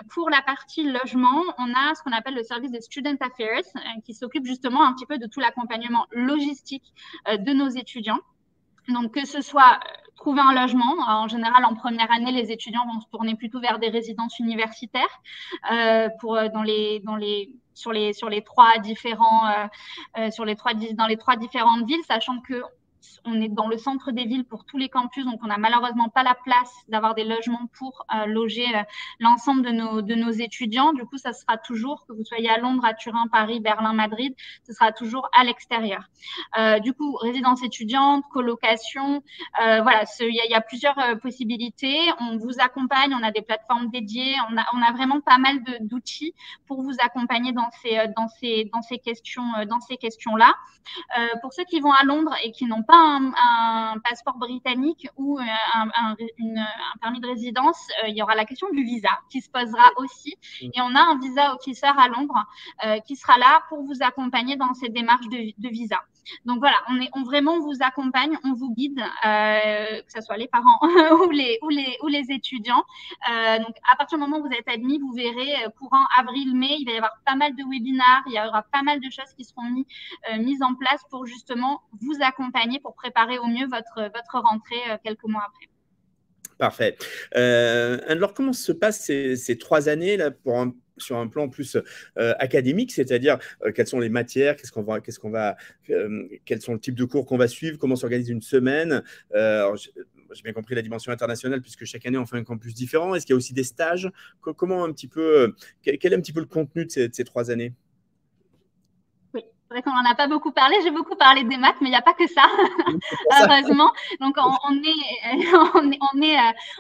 Pour la partie logement, on a ce qu'on appelle le service des Student Affairs qui s'occupe justement un petit peu de tout l'accompagnement logistique de nos étudiants. Donc, que ce soit trouver un logement. En général, en première année, les étudiants vont se tourner plutôt vers des résidences universitaires dans les trois différentes villes, sachant que on est dans le centre des villes pour tous les campus, donc on n'a malheureusement pas la place d'avoir des logements pour loger l'ensemble de nos étudiants. Du coup, ça sera toujours, que vous soyez à Londres, à Turin, Paris, Berlin, Madrid, ce sera toujours à l'extérieur. Du coup, résidence étudiante, colocation, voilà, il y a plusieurs possibilités. On vous accompagne, on a des plateformes dédiées, on a vraiment pas mal d'outils pour vous accompagner dans ces questions-là. Pour ceux qui vont à Londres et qui n'ont pas un passeport britannique ou un permis de résidence, il y aura la question du visa qui se posera aussi. Et on a un visa officer à Londres qui sera là pour vous accompagner dans ces démarches de visa. Donc voilà, on vraiment vous accompagne, on vous guide, que ce soit les parents ou les étudiants. Donc à partir du moment où vous êtes admis, vous verrez courant avril-mai, il va y avoir pas mal de webinaires, il y aura pas mal de choses qui seront mises en place pour justement vous accompagner pour préparer au mieux votre rentrée quelques mois après. Parfait. Alors, comment se passent ces 3 années là, sur un plan plus académique, c'est-à-dire quelles sont les matières, quels sont le type de cours qu'on va suivre, comment s'organise une semaine. j'ai bien compris la dimension internationale, puisque chaque année, on fait un campus différent. Est-ce qu'il y a aussi des stages? Comment un petit peu, quel est un petit peu le contenu de ces 3 années? Oui, c'est vrai qu'on n'en a pas beaucoup parlé. J'ai beaucoup parlé des maths, mais il n'y a pas que ça, heureusement. Donc, on est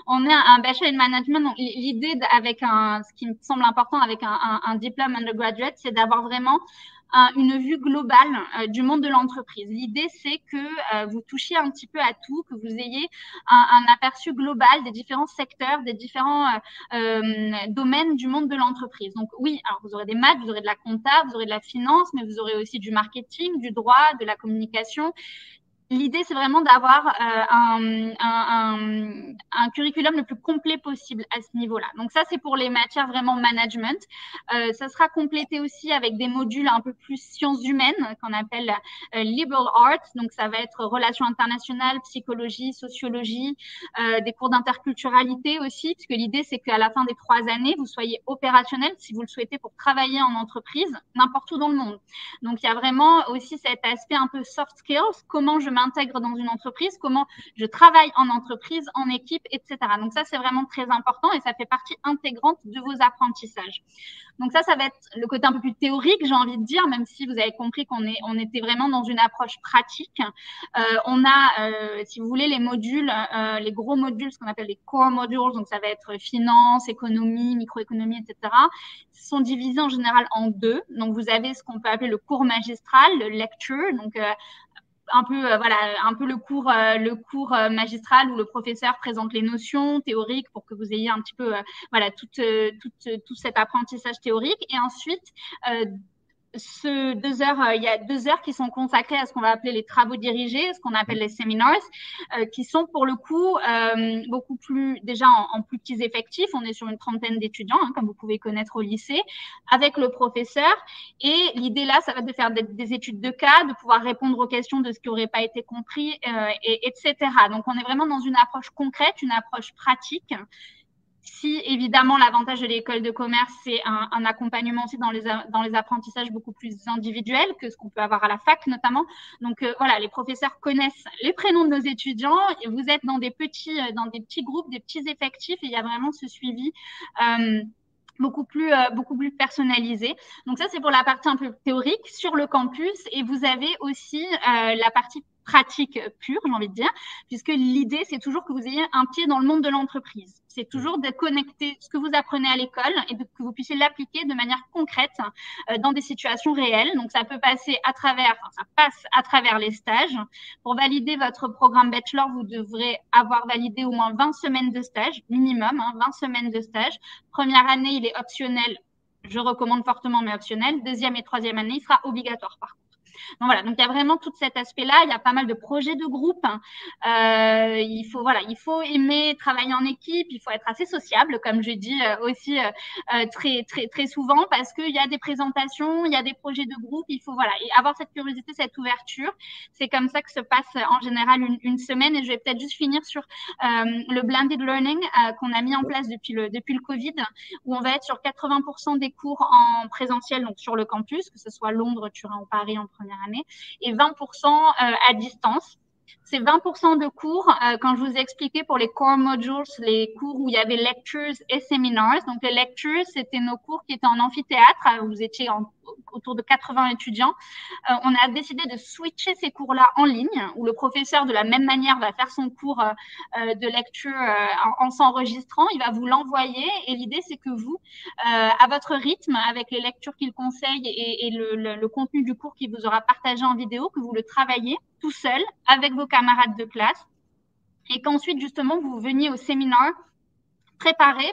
un bachelor in management. Donc, l'idée avec ce qui me semble important avec un diplôme undergraduate, c'est d'avoir vraiment une vue globale du monde de l'entreprise. L'idée, c'est que vous touchiez un petit peu à tout, que vous ayez un aperçu global des différents secteurs, des différents domaines du monde de l'entreprise. Donc oui, alors vous aurez des maths, vous aurez de la compta, vous aurez de la finance, mais vous aurez aussi du marketing, du droit, de la communication. L'idée, c'est vraiment d'avoir un curriculum le plus complet possible à ce niveau-là. Donc ça, c'est pour les matières vraiment management. Ça sera complété aussi avec des modules un peu plus sciences humaines qu'on appelle liberal arts. Donc ça va être relations internationales, psychologie, sociologie, des cours d'interculturalité aussi, puisque l'idée, c'est qu'à la fin des 3 années, vous soyez opérationnel si vous le souhaitez pour travailler en entreprise n'importe où dans le monde. Donc il y a vraiment aussi cet aspect un peu soft skills, comment je m'intègre dans une entreprise, comment je travaille en entreprise, en équipe, etc. Donc ça, c'est vraiment très important et ça fait partie intégrante de vos apprentissages. Donc ça va être le côté un peu plus théorique, j'ai envie de dire, même si vous avez compris on était vraiment dans une approche pratique. On a, si vous voulez, les modules, les gros modules, ce qu'on appelle les core modules, donc ça va être finance, économie, microéconomie, etc., sont divisés en général en 2. Donc vous avez ce qu'on peut appeler le cours magistral, le lecture, donc un peu le cours magistral où le professeur présente les notions théoriques pour que vous ayez un petit peu tout cet apprentissage théorique. Et ensuite, il y a 2 heures qui sont consacrées à ce qu'on va appeler les travaux dirigés, ce qu'on appelle les seminars, qui sont pour le coup beaucoup plus, déjà en plus petits effectifs. On est sur une 30aine d'étudiants, comme vous pouvez connaître au lycée, avec le professeur. Et l'idée là, ça va être de faire des études de cas, de pouvoir répondre aux questions de ce qui n'aurait pas été compris, etc. Donc, on est vraiment dans une approche concrète, une approche pratique. Si, évidemment, l'avantage de l'école de commerce, c'est un accompagnement aussi dans les apprentissages beaucoup plus individuels que ce qu'on peut avoir à la fac, notamment. Donc, les professeurs connaissent les prénoms de nos étudiants. Et vous êtes dans des petits groupes, des petits effectifs, et il y a vraiment ce suivi beaucoup plus personnalisé. Donc ça, c'est pour la partie un peu théorique sur le campus. Et vous avez aussi la partie pratique pure, j'ai envie de dire, puisque l'idée, c'est toujours que vous ayez un pied dans le monde de l'entreprise. C'est toujours de connecter ce que vous apprenez à l'école et que vous puissiez l'appliquer de manière concrète dans des situations réelles. Donc, ça passe à travers les stages. Pour valider votre programme bachelor, vous devrez avoir validé au moins 20 semaines de stage, minimum, 20 semaines de stage. Première année, il est optionnel. Je recommande fortement, mais optionnel. Deuxième et troisième année, il sera obligatoire, par contre. Donc voilà, donc il y a vraiment tout cet aspect-là. Il y a pas mal de projets de groupe. Il faut aimer travailler en équipe. Il faut être assez sociable, comme je dis aussi très très très souvent, parce qu'il y a des présentations, il y a des projets de groupe. Il faut avoir cette curiosité, cette ouverture. C'est comme ça que se passe en général une semaine. Et je vais peut-être juste finir sur le blended learning qu'on a mis en place depuis le Covid, où on va être sur 80% des cours en présentiel, donc sur le campus, que ce soit Londres, Turin ou Paris en première année, et 20% à distance. C'est 20% de cours, quand je vous ai expliqué pour les core modules, les cours où il y avait lectures et seminars. Donc, les lectures, c'était nos cours qui étaient en amphithéâtre. Vous étiez autour de 80 étudiants. On a décidé de switcher ces cours-là en ligne, où le professeur, de la même manière, va faire son cours de lecture en s'enregistrant. Il va vous l'envoyer. Et l'idée, c'est que vous, à votre rythme, avec les lectures qu'il conseille et le contenu du cours qu'il vous aura partagé en vidéo, que vous le travaillez tout seul avec vos camarades de classe, et qu'ensuite, justement, vous veniez au séminaire préparé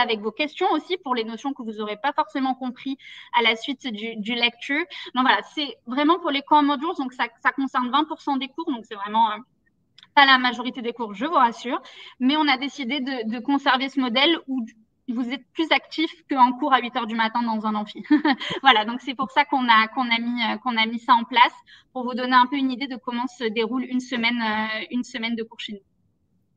avec vos questions aussi pour les notions que vous n'aurez pas forcément compris à la suite du lecture. Donc voilà, c'est vraiment pour les core modules, donc ça concerne 20% des cours, donc c'est vraiment pas la majorité des cours, je vous rassure, mais on a décidé de conserver ce modèle où vous êtes plus actif qu'en cours à 8 heures du matin dans un amphi. Voilà, donc c'est pour ça qu'on a mis ça en place, pour vous donner un peu une idée de comment se déroule une semaine de cours chez nous.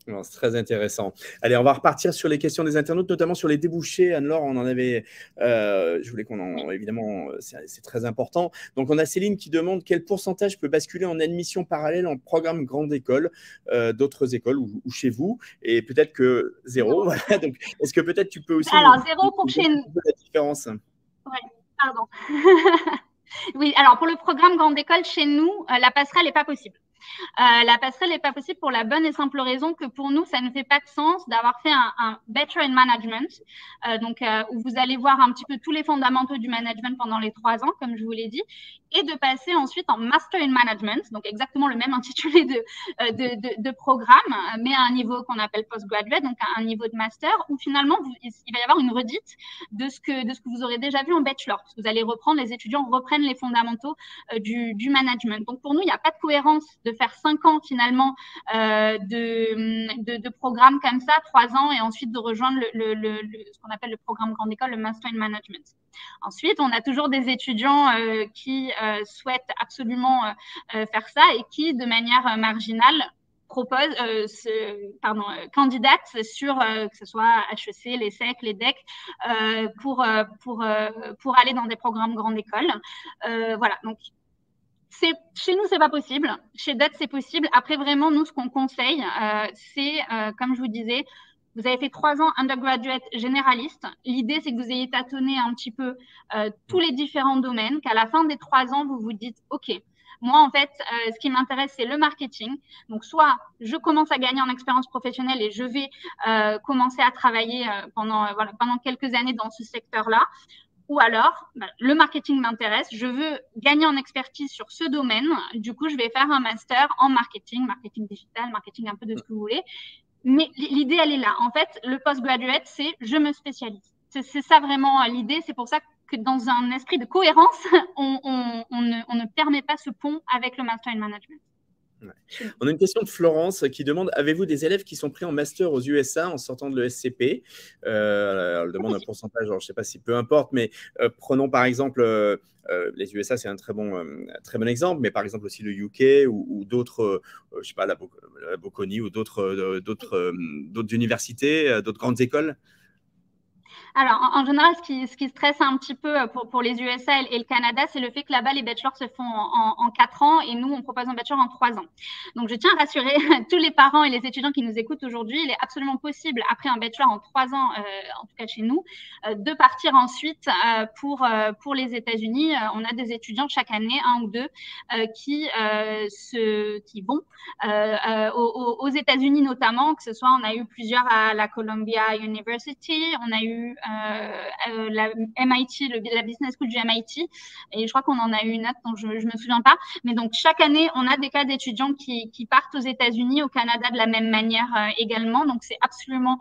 Non, c'est très intéressant. Allez, on va repartir sur les questions des internautes, notamment sur les débouchés. Anne-Laure, on en avait. Je voulais qu'on en. Évidemment, c'est très important. Donc, on a Céline qui demande quel pourcentage peut basculer en admission parallèle en programme grande école, d'autres écoles ou chez vous. Et peut-être que zéro. Voilà. Donc, est-ce que peut-être tu peux aussi Alors, zéro pour chez nous. La différence. Oui, pardon. Oui, alors pour le programme grande école, chez nous, la passerelle n'est pas possible. La passerelle n'est pas possible pour la bonne et simple raison que pour nous, ça ne fait pas de sens d'avoir fait un Bachelor in Management, où vous allez voir un petit peu tous les fondamentaux du management pendant les 3 ans, comme je vous l'ai dit, et de passer ensuite en Master in Management, donc exactement le même intitulé de programme, mais à un niveau qu'on appelle postgraduate, donc à un niveau de master, où finalement, il va y avoir une redite de ce que vous aurez déjà vu en bachelor, parce que vous allez reprendre, les étudiants reprennent les fondamentaux du management. Donc pour nous, il n'y a pas de cohérence de faire 5 ans finalement de programme comme ça, 3 ans, et ensuite de rejoindre ce qu'on appelle le programme grande école, le Master in Management. Ensuite, on a toujours des étudiants qui souhaitent absolument faire ça et qui, de manière marginale, candidatent sur que ce soit HEC, les SEC, les DEC, pour aller dans des programmes grande école. Voilà, donc chez nous, c'est pas possible. Chez d'autres, c'est possible. Après, vraiment, nous, ce qu'on conseille, c'est, comme je vous disais, vous avez fait 3 ans undergraduate généraliste. L'idée, c'est que vous ayez tâtonné un petit peu tous les différents domaines, qu'à la fin des 3 ans, vous vous dites, OK, moi, en fait, ce qui m'intéresse, c'est le marketing. Donc, soit je commence à gagner en expérience professionnelle et je vais commencer à travailler pendant quelques années dans ce secteur-là. Ou alors, le marketing m'intéresse, je veux gagner en expertise sur ce domaine. Du coup, je vais faire un master en marketing digital, marketing un peu de ce que vous voulez. Mais l'idée, elle est là. En fait, le postgraduate, c'est je me spécialise. C'est ça vraiment l'idée. C'est pour ça que dans un esprit de cohérence, on ne permet pas ce pont avec le master in management. Ouais. On a une question de Florence qui demande avez-vous des élèves qui sont pris en master aux USA en sortant de l'ESCP elle demande un pourcentage, alors je ne sais pas si peu importe, mais prenons par exemple les USA, c'est un très bon exemple, mais par exemple aussi le UK ou d'autres, je ne sais pas, la Bocconi ou d'autres universités, d'autres grandes écoles. Alors, en général, ce qui stresse un petit peu pour les USA et le Canada, c'est le fait que là-bas, les bachelors se font en 4 ans et nous, on propose un bachelor en 3 ans. Donc, je tiens à rassurer tous les parents et les étudiants qui nous écoutent aujourd'hui, il est absolument possible, après un bachelor en 3 ans, en tout cas chez nous, de partir ensuite pour les États-Unis. On a des étudiants chaque année, 1 ou 2, qui vont aux États-Unis notamment, que ce soit, on a eu plusieurs à la Columbia University, on a eu la MIT, la Business School du MIT, et je crois qu'on en a eu une autre dont je ne me souviens pas. Mais donc, chaque année, on a des cas d'étudiants qui partent aux États-Unis, au Canada de la même manière également. Donc, c'est absolument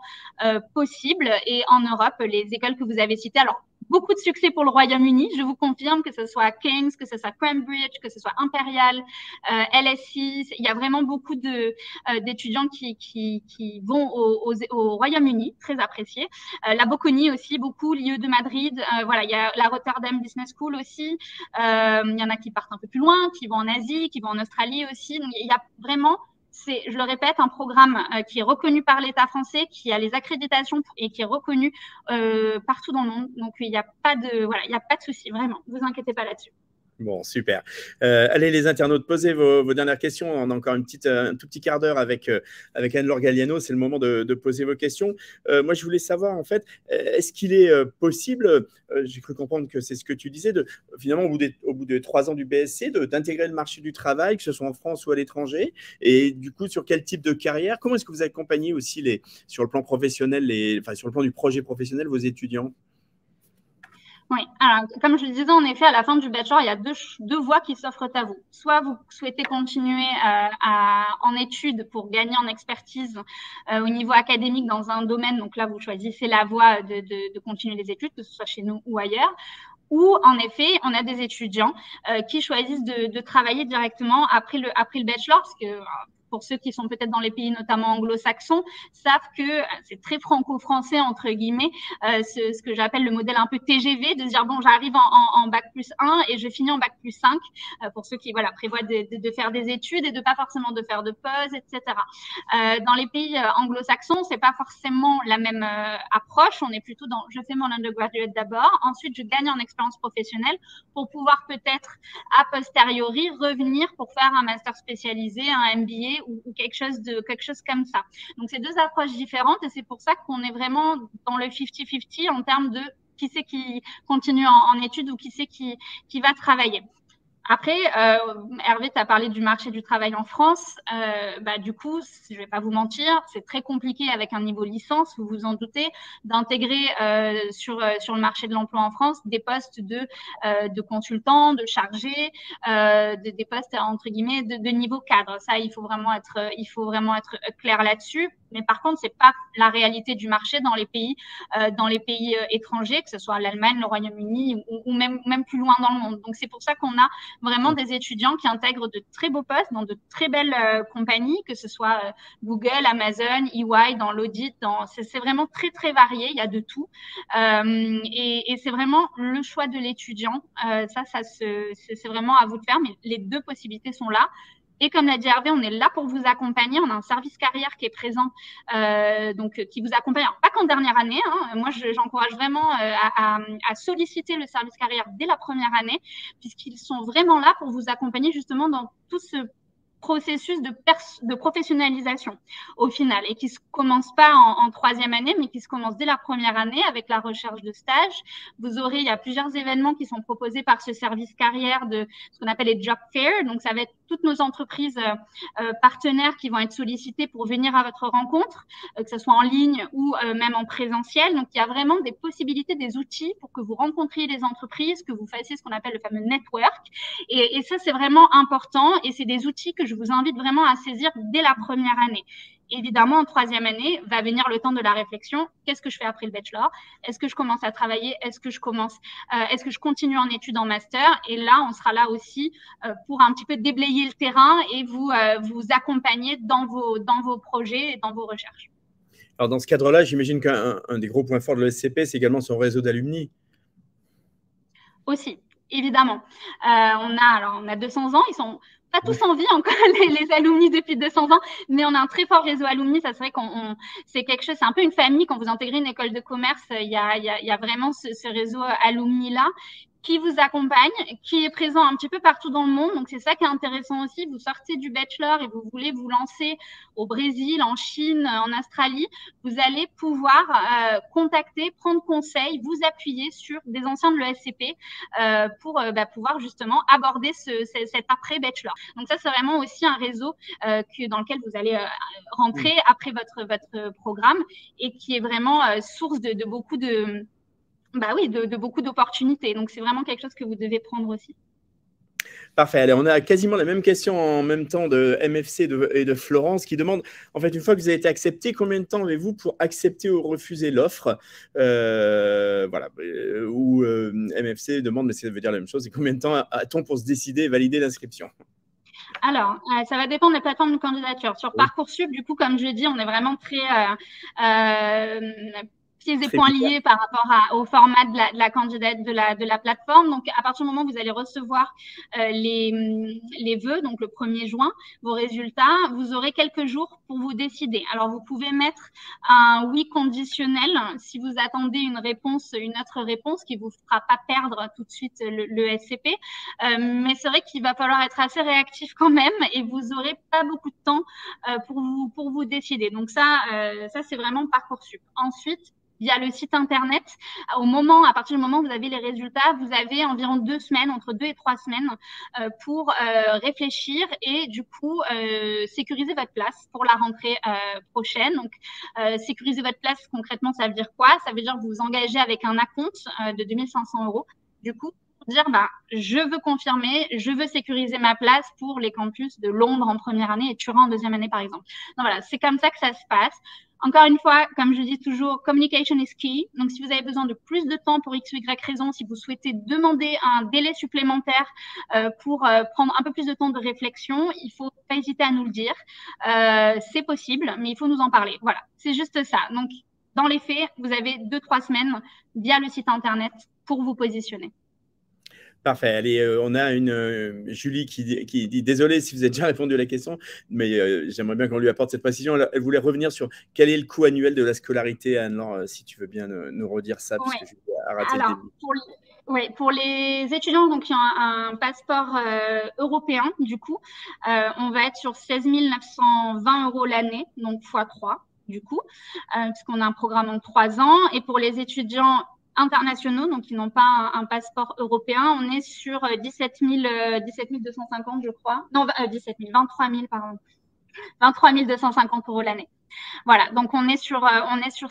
possible. Et en Europe, les écoles que vous avez citées, alors, beaucoup de succès pour le Royaume-Uni, je vous confirme, que ce soit King's, que ce soit Cambridge, que ce soit Imperial, LSE. Il y a vraiment beaucoup d'étudiants qui vont au Royaume-Uni, très appréciés. La Bocconi aussi, beaucoup, l'IE de Madrid. Voilà, il y a la Rotterdam Business School aussi. Il y en a qui partent un peu plus loin, qui vont en Asie, qui vont en Australie aussi. Donc, il y a vraiment... C'est, je le répète, un programme qui est reconnu par l'État français, qui a les accréditations et qui est reconnu partout dans le monde. Donc, il n'y a pas de souci, vraiment. Ne vous inquiétez pas là-dessus. Bon, super. Allez, les internautes, posez vos dernières questions. On a encore un tout petit quart d'heure avec Anne-Laure Galliano. C'est le moment de poser vos questions. Moi, je voulais savoir, en fait, est-ce qu'il est possible, j'ai cru comprendre que c'est ce que tu disais, finalement, au bout de 3 ans du BSc, d'intégrer le marché du travail, que ce soit en France ou à l'étranger, et du coup, sur quel type de carrière? Comment est-ce que vous accompagnez aussi, sur le plan professionnel, sur le plan du projet professionnel, vos étudiants? Oui, alors comme je le disais, en effet, à la fin du bachelor, il y a deux voies qui s'offrent à vous. Soit vous souhaitez continuer en études pour gagner en expertise au niveau académique dans un domaine, donc là, vous choisissez la voie de continuer les études, que ce soit chez nous ou ailleurs. Ou, en effet, on a des étudiants qui choisissent de travailler directement après le bachelor, parce que pour ceux qui sont peut-être dans les pays notamment anglo-saxons, savent que c'est très franco-français, entre guillemets, ce que j'appelle le modèle un peu TGV, de se dire, bon, j'arrive en bac plus 1 et je finis en bac plus 5, pour ceux qui voilà, prévoient de faire des études et de pas forcément de faire de pause, etc. Dans les pays anglo-saxons, c'est pas forcément la même approche. On est plutôt dans, je fais mon undergraduate d'abord, ensuite je gagne en expérience professionnelle pour pouvoir peut-être a posteriori revenir pour faire un master spécialisé, un MBA ou quelque chose comme ça. Donc c'est deux approches différentes et c'est pour ça qu'on est vraiment dans le 50-50 en termes de qui c'est qui continue en études ou qui c'est qui va travailler. Après, Hervé, tu as parlé du marché du travail en France. Du coup, je ne vais pas vous mentir, c'est très compliqué avec un niveau licence, vous vous en doutez, d'intégrer sur le marché de l'emploi en France des postes de consultants, de chargés, des postes entre guillemets de niveau cadre. Ça, il faut vraiment être clair là-dessus. Mais par contre, c'est pas la réalité du marché dans les pays étrangers, que ce soit l'Allemagne, le Royaume-Uni ou même plus loin dans le monde. Donc c'est pour ça qu'on a vraiment des étudiants qui intègrent de très beaux postes dans de très belles compagnies, que ce soit Google, Amazon, EY, dans l'audit. C'est vraiment très, très varié. Il y a de tout. Et c'est vraiment le choix de l'étudiant. C'est vraiment à vous de faire. Mais les deux possibilités sont là. Et comme l'a dit Hervé, on est là pour vous accompagner. On a un service carrière qui est présent, qui vous accompagne. Alors, pas qu'en dernière année. Moi, j'encourage vraiment à solliciter le service carrière dès la première année, puisqu'ils sont vraiment là pour vous accompagner justement dans tout ce processus de professionnalisation au final, et qui se commence pas en troisième année, mais qui se commence dès la première année avec la recherche de stage. Il y a plusieurs événements qui sont proposés par ce service carrière de ce qu'on appelle les job fairs. Donc, ça va être toutes nos entreprises partenaires qui vont être sollicitées pour venir à votre rencontre, que ce soit en ligne ou même en présentiel. Donc, il y a vraiment des possibilités, des outils pour que vous rencontriez les entreprises, que vous fassiez ce qu'on appelle le fameux network. Et ça, c'est vraiment important. Et c'est des outils que je vous invite vraiment à saisir dès la première année. Évidemment, en troisième année, va venir le temps de la réflexion. Qu'est-ce que je fais après le bachelor? Est-ce que je commence à travailler? Est-ce que je continue en études en master? Et là, on sera là aussi pour un petit peu déblayer le terrain et vous accompagner dans vos projets et dans vos recherches. Alors, dans ce cadre-là, j'imagine qu'un des gros points forts de l'ESCP, c'est également son réseau d'alumni. Aussi, évidemment. On a 200 ans, ils sont pas tous en vie encore, les alumni depuis 200 ans, mais on a un très fort réseau alumni. Ça serait c'est quelque chose, c'est un peu une famille. Quand vous intégrez une école de commerce, il y a vraiment ce réseau alumni-là qui vous accompagne, qui est présent un petit peu partout dans le monde. Donc, c'est ça qui est intéressant aussi. Vous sortez du bachelor et vous voulez vous lancer au Brésil, en Chine, en Australie. Vous allez pouvoir contacter, prendre conseil, vous appuyer sur des anciens de l'ESCP pour pouvoir justement aborder cet après-bachelor. Donc, ça, c'est vraiment aussi un réseau dans lequel vous allez rentrer après votre programme et qui est vraiment source de beaucoup de beaucoup d'opportunités. Donc, c'est vraiment quelque chose que vous devez prendre aussi. Parfait. Allez, on a quasiment la même question en même temps de MFC et de Florence qui demande, en fait, une fois que vous avez été accepté, combien de temps avez-vous pour accepter ou refuser l'offre? Ou MFC demande, mais ça veut dire la même chose, et combien de temps a-t-on pour se décider et valider l'inscription? Alors, ça va dépendre des plateformes de candidature. Sur Parcoursup, du coup, comme je dis, on est vraiment très pieds et poings liés par rapport au format de la candidate de la plateforme. Donc, à partir du moment où vous allez recevoir les vœux, donc le 1er juin, vos résultats, vous aurez quelques jours pour vous décider. Alors, vous pouvez mettre un oui conditionnel si vous attendez une autre réponse qui vous fera pas perdre tout de suite le SCP. Mais c'est vrai qu'il va falloir être assez réactif quand même et vous aurez pas beaucoup de temps pour vous décider. Donc ça c'est vraiment Parcoursup. Ensuite, via le site internet, à partir du moment où vous avez les résultats, vous avez environ 2 semaines, entre 2 et 3 semaines pour réfléchir et du coup sécuriser votre place pour la rentrée prochaine. Donc sécuriser votre place, concrètement, ça veut dire quoi? Ça veut dire que vous vous engagez avec un acompte de 2 500 €. Du coup, dire je veux confirmer, je veux sécuriser ma place pour les campus de Londres en première année et Turin en deuxième année, par exemple. Donc voilà, c'est comme ça que ça se passe. Encore une fois, comme je dis toujours, communication is key. Donc, si vous avez besoin de plus de temps pour X ou Y raison, si vous souhaitez demander un délai supplémentaire pour prendre un peu plus de temps de réflexion, il ne faut pas hésiter à nous le dire. C'est possible, mais il faut nous en parler. Voilà, c'est juste ça. Donc, dans les faits, vous avez 2-3 semaines via le site Internet pour vous positionner. Parfait. Allez, on a une Julie qui dit désolé si vous avez déjà répondu à la question, mais j'aimerais bien qu'on lui apporte cette précision. Elle voulait revenir sur quel est le coût annuel de la scolarité, Anne-Laure, si tu veux bien nous redire ça, parce que Julie a raté le début. Pour les étudiants donc, qui ont un passeport européen, du coup, on va être sur 16 920 € l'année, donc x3, du coup, puisqu'on a un programme en 3 ans. Et pour les étudiants internationaux, donc qui n'ont pas un passeport européen, on est sur 17 250, je crois. Non, 23 000, pardon. 23 250 € l'année. Voilà, donc on est sur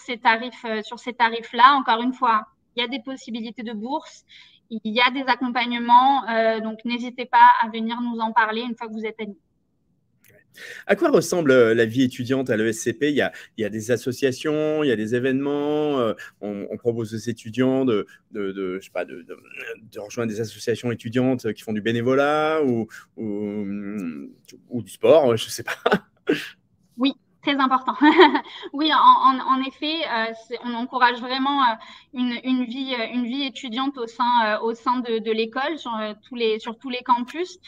ces tarifs-là. Encore une fois, il y a des possibilités de bourse, il y a des accompagnements, donc n'hésitez pas à venir nous en parler une fois que vous êtes admis. À quoi ressemble la vie étudiante à l'ESCP? Il y a des associations, il y a des événements. On propose aux étudiants de rejoindre des associations étudiantes qui font du bénévolat ou du sport, je ne sais pas. Oui, très important. Oui, en effet, on encourage vraiment une vie étudiante au sein de l'école, sur tous les campus.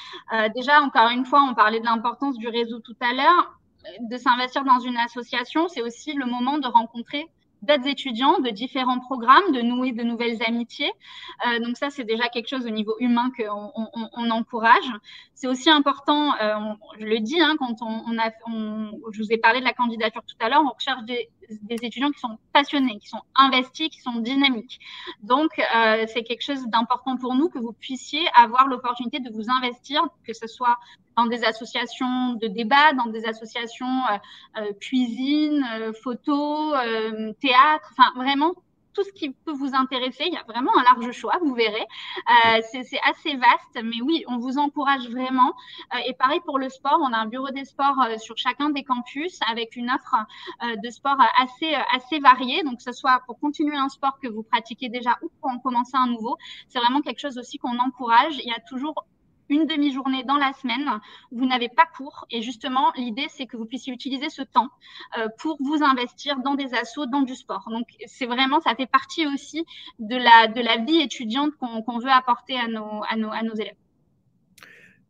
Déjà, encore une fois, on parlait de l'importance du réseau tout à l'heure. De s'investir dans une association, c'est aussi le moment de rencontrer d'autres étudiants de différents programmes, de nouer de nouvelles amitiés. Donc ça, c'est déjà quelque chose au niveau humain qu'on encourage. C'est aussi important, je le dis, hein, quand je vous ai parlé de la candidature tout à l'heure, on recherche des étudiants qui sont passionnés, qui sont investis, qui sont dynamiques. Donc, c'est quelque chose d'important pour nous que vous puissiez avoir l'opportunité de vous investir, que ce soit dans des associations de débat, dans des associations cuisine, photo, théâtre, enfin vraiment tout ce qui peut vous intéresser. Il y a vraiment un large choix, vous verrez. C'est assez vaste, mais oui, on vous encourage vraiment. Et pareil pour le sport, on a un bureau des sports sur chacun des campus avec une offre de sport assez variée. Donc, que ce soit pour continuer un sport que vous pratiquez déjà ou pour en commencer un nouveau, c'est vraiment quelque chose aussi qu'on encourage. Il y a toujours une demi-journée dans la semaine où vous n'avez pas cours. Et justement, l'idée, c'est que vous puissiez utiliser ce temps pour vous investir dans des assos, dans du sport. Donc, c'est vraiment, ça fait partie aussi de la vie étudiante qu'on veut apporter à nos élèves.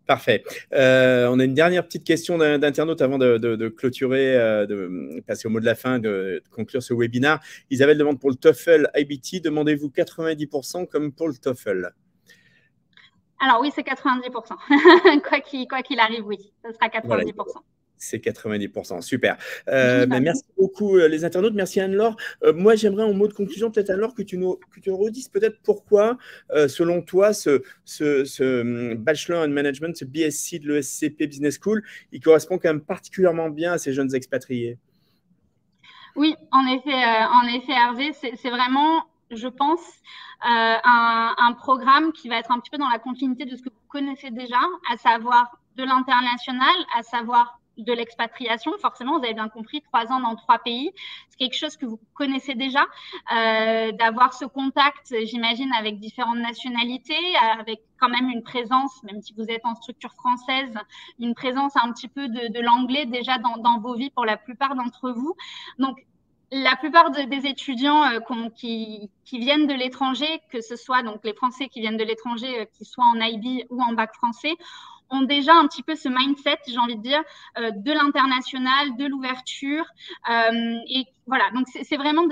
Parfait. On a une dernière petite question d'internaute avant de clôturer, de passer au mot de la fin, de conclure ce webinaire. Isabelle demande pour le TOEFL IBT, demandez-vous 90% comme pour le TOEFL? Alors oui, c'est 90%. quoi qu'il arrive, oui, ce sera 90%. Voilà. C'est 90%, super. Merci beaucoup les internautes, merci Anne-Laure. Moi, j'aimerais en mot de conclusion, peut-être Anne-Laure, que tu redises peut-être pourquoi, selon toi, ce Bachelor in Management, ce BSc de l'ESCP Business School, il correspond quand même particulièrement bien à ces jeunes expatriés. Oui, en effet Hervé, c'est vraiment, je pense, un programme qui va être un petit peu dans la continuité de ce que vous connaissez déjà, à savoir de l'international, à savoir de l'expatriation. Forcément, vous avez bien compris, 3 ans dans 3 pays. C'est quelque chose que vous connaissez déjà, d'avoir ce contact, j'imagine, avec différentes nationalités, avec quand même une présence, même si vous êtes en structure française, une présence un petit peu de l'anglais déjà dans vos vies pour la plupart d'entre vous. Donc, la plupart des étudiants qui viennent de l'étranger, que ce soit donc les Français qui viennent de l'étranger, qui soient en IB ou en bac français, ont déjà un petit peu ce mindset, j'ai envie de dire, de l'international, de l'ouverture. Et voilà, donc c'est vraiment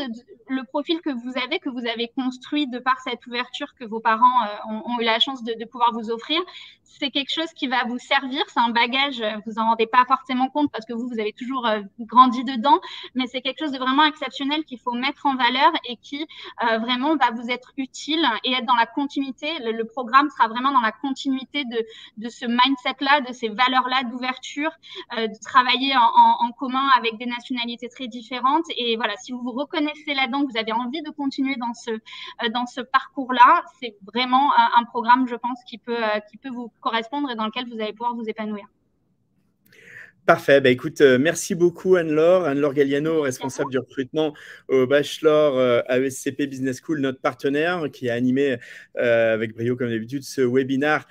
le profil que vous avez construit de par cette ouverture que vos parents ont eu la chance de pouvoir vous offrir. C'est quelque chose qui va vous servir, c'est un bagage, vous en rendez pas forcément compte parce que vous avez toujours grandi dedans, mais c'est quelque chose de vraiment exceptionnel qu'il faut mettre en valeur et qui vraiment va vous être utile et être dans la continuité. Le programme sera vraiment dans la continuité de ce mindset-là, de ces valeurs-là d'ouverture, de travailler en commun avec des nationalités très différentes. Et voilà, si vous vous reconnaissez là-dedans, que vous avez envie de continuer dans ce parcours-là, c'est vraiment un programme, je pense, qui peut vous correspondre et dans lequel vous allez pouvoir vous épanouir. Parfait. Bah, écoute, merci beaucoup Anne-Laure. Anne-Laure Galliano, responsable du recrutement au Bachelor à ESCP Business School, notre partenaire, qui a animé avec brio, comme d'habitude, ce webinaire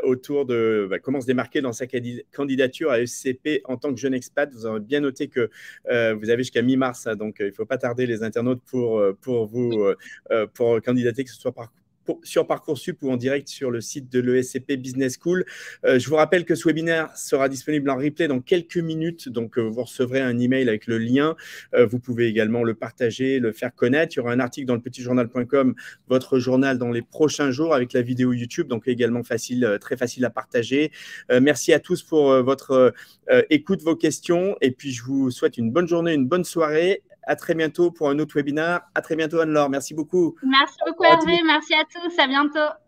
autour de comment se démarquer dans sa candidature à ESCP en tant que jeune expat. Vous avez bien noté que vous avez jusqu'à mi-mars, hein, donc il ne faut pas tarder les internautes pour candidater, que ce soit sur Parcoursup ou en direct sur le site de l'ESCP Business School. Je vous rappelle que ce webinaire sera disponible en replay dans quelques minutes, donc vous recevrez un email avec le lien. Vous pouvez également le partager, le faire connaître. Il y aura un article dans le petitjournal.com, votre journal, dans les prochains jours avec la vidéo YouTube, donc également très facile à partager. Merci à tous pour votre écoute, vos questions, et puis je vous souhaite une bonne journée, une bonne soirée. À très bientôt pour un autre webinaire. À très bientôt Anne-Laure. Merci beaucoup. Merci beaucoup Hervé, merci à tous, à bientôt.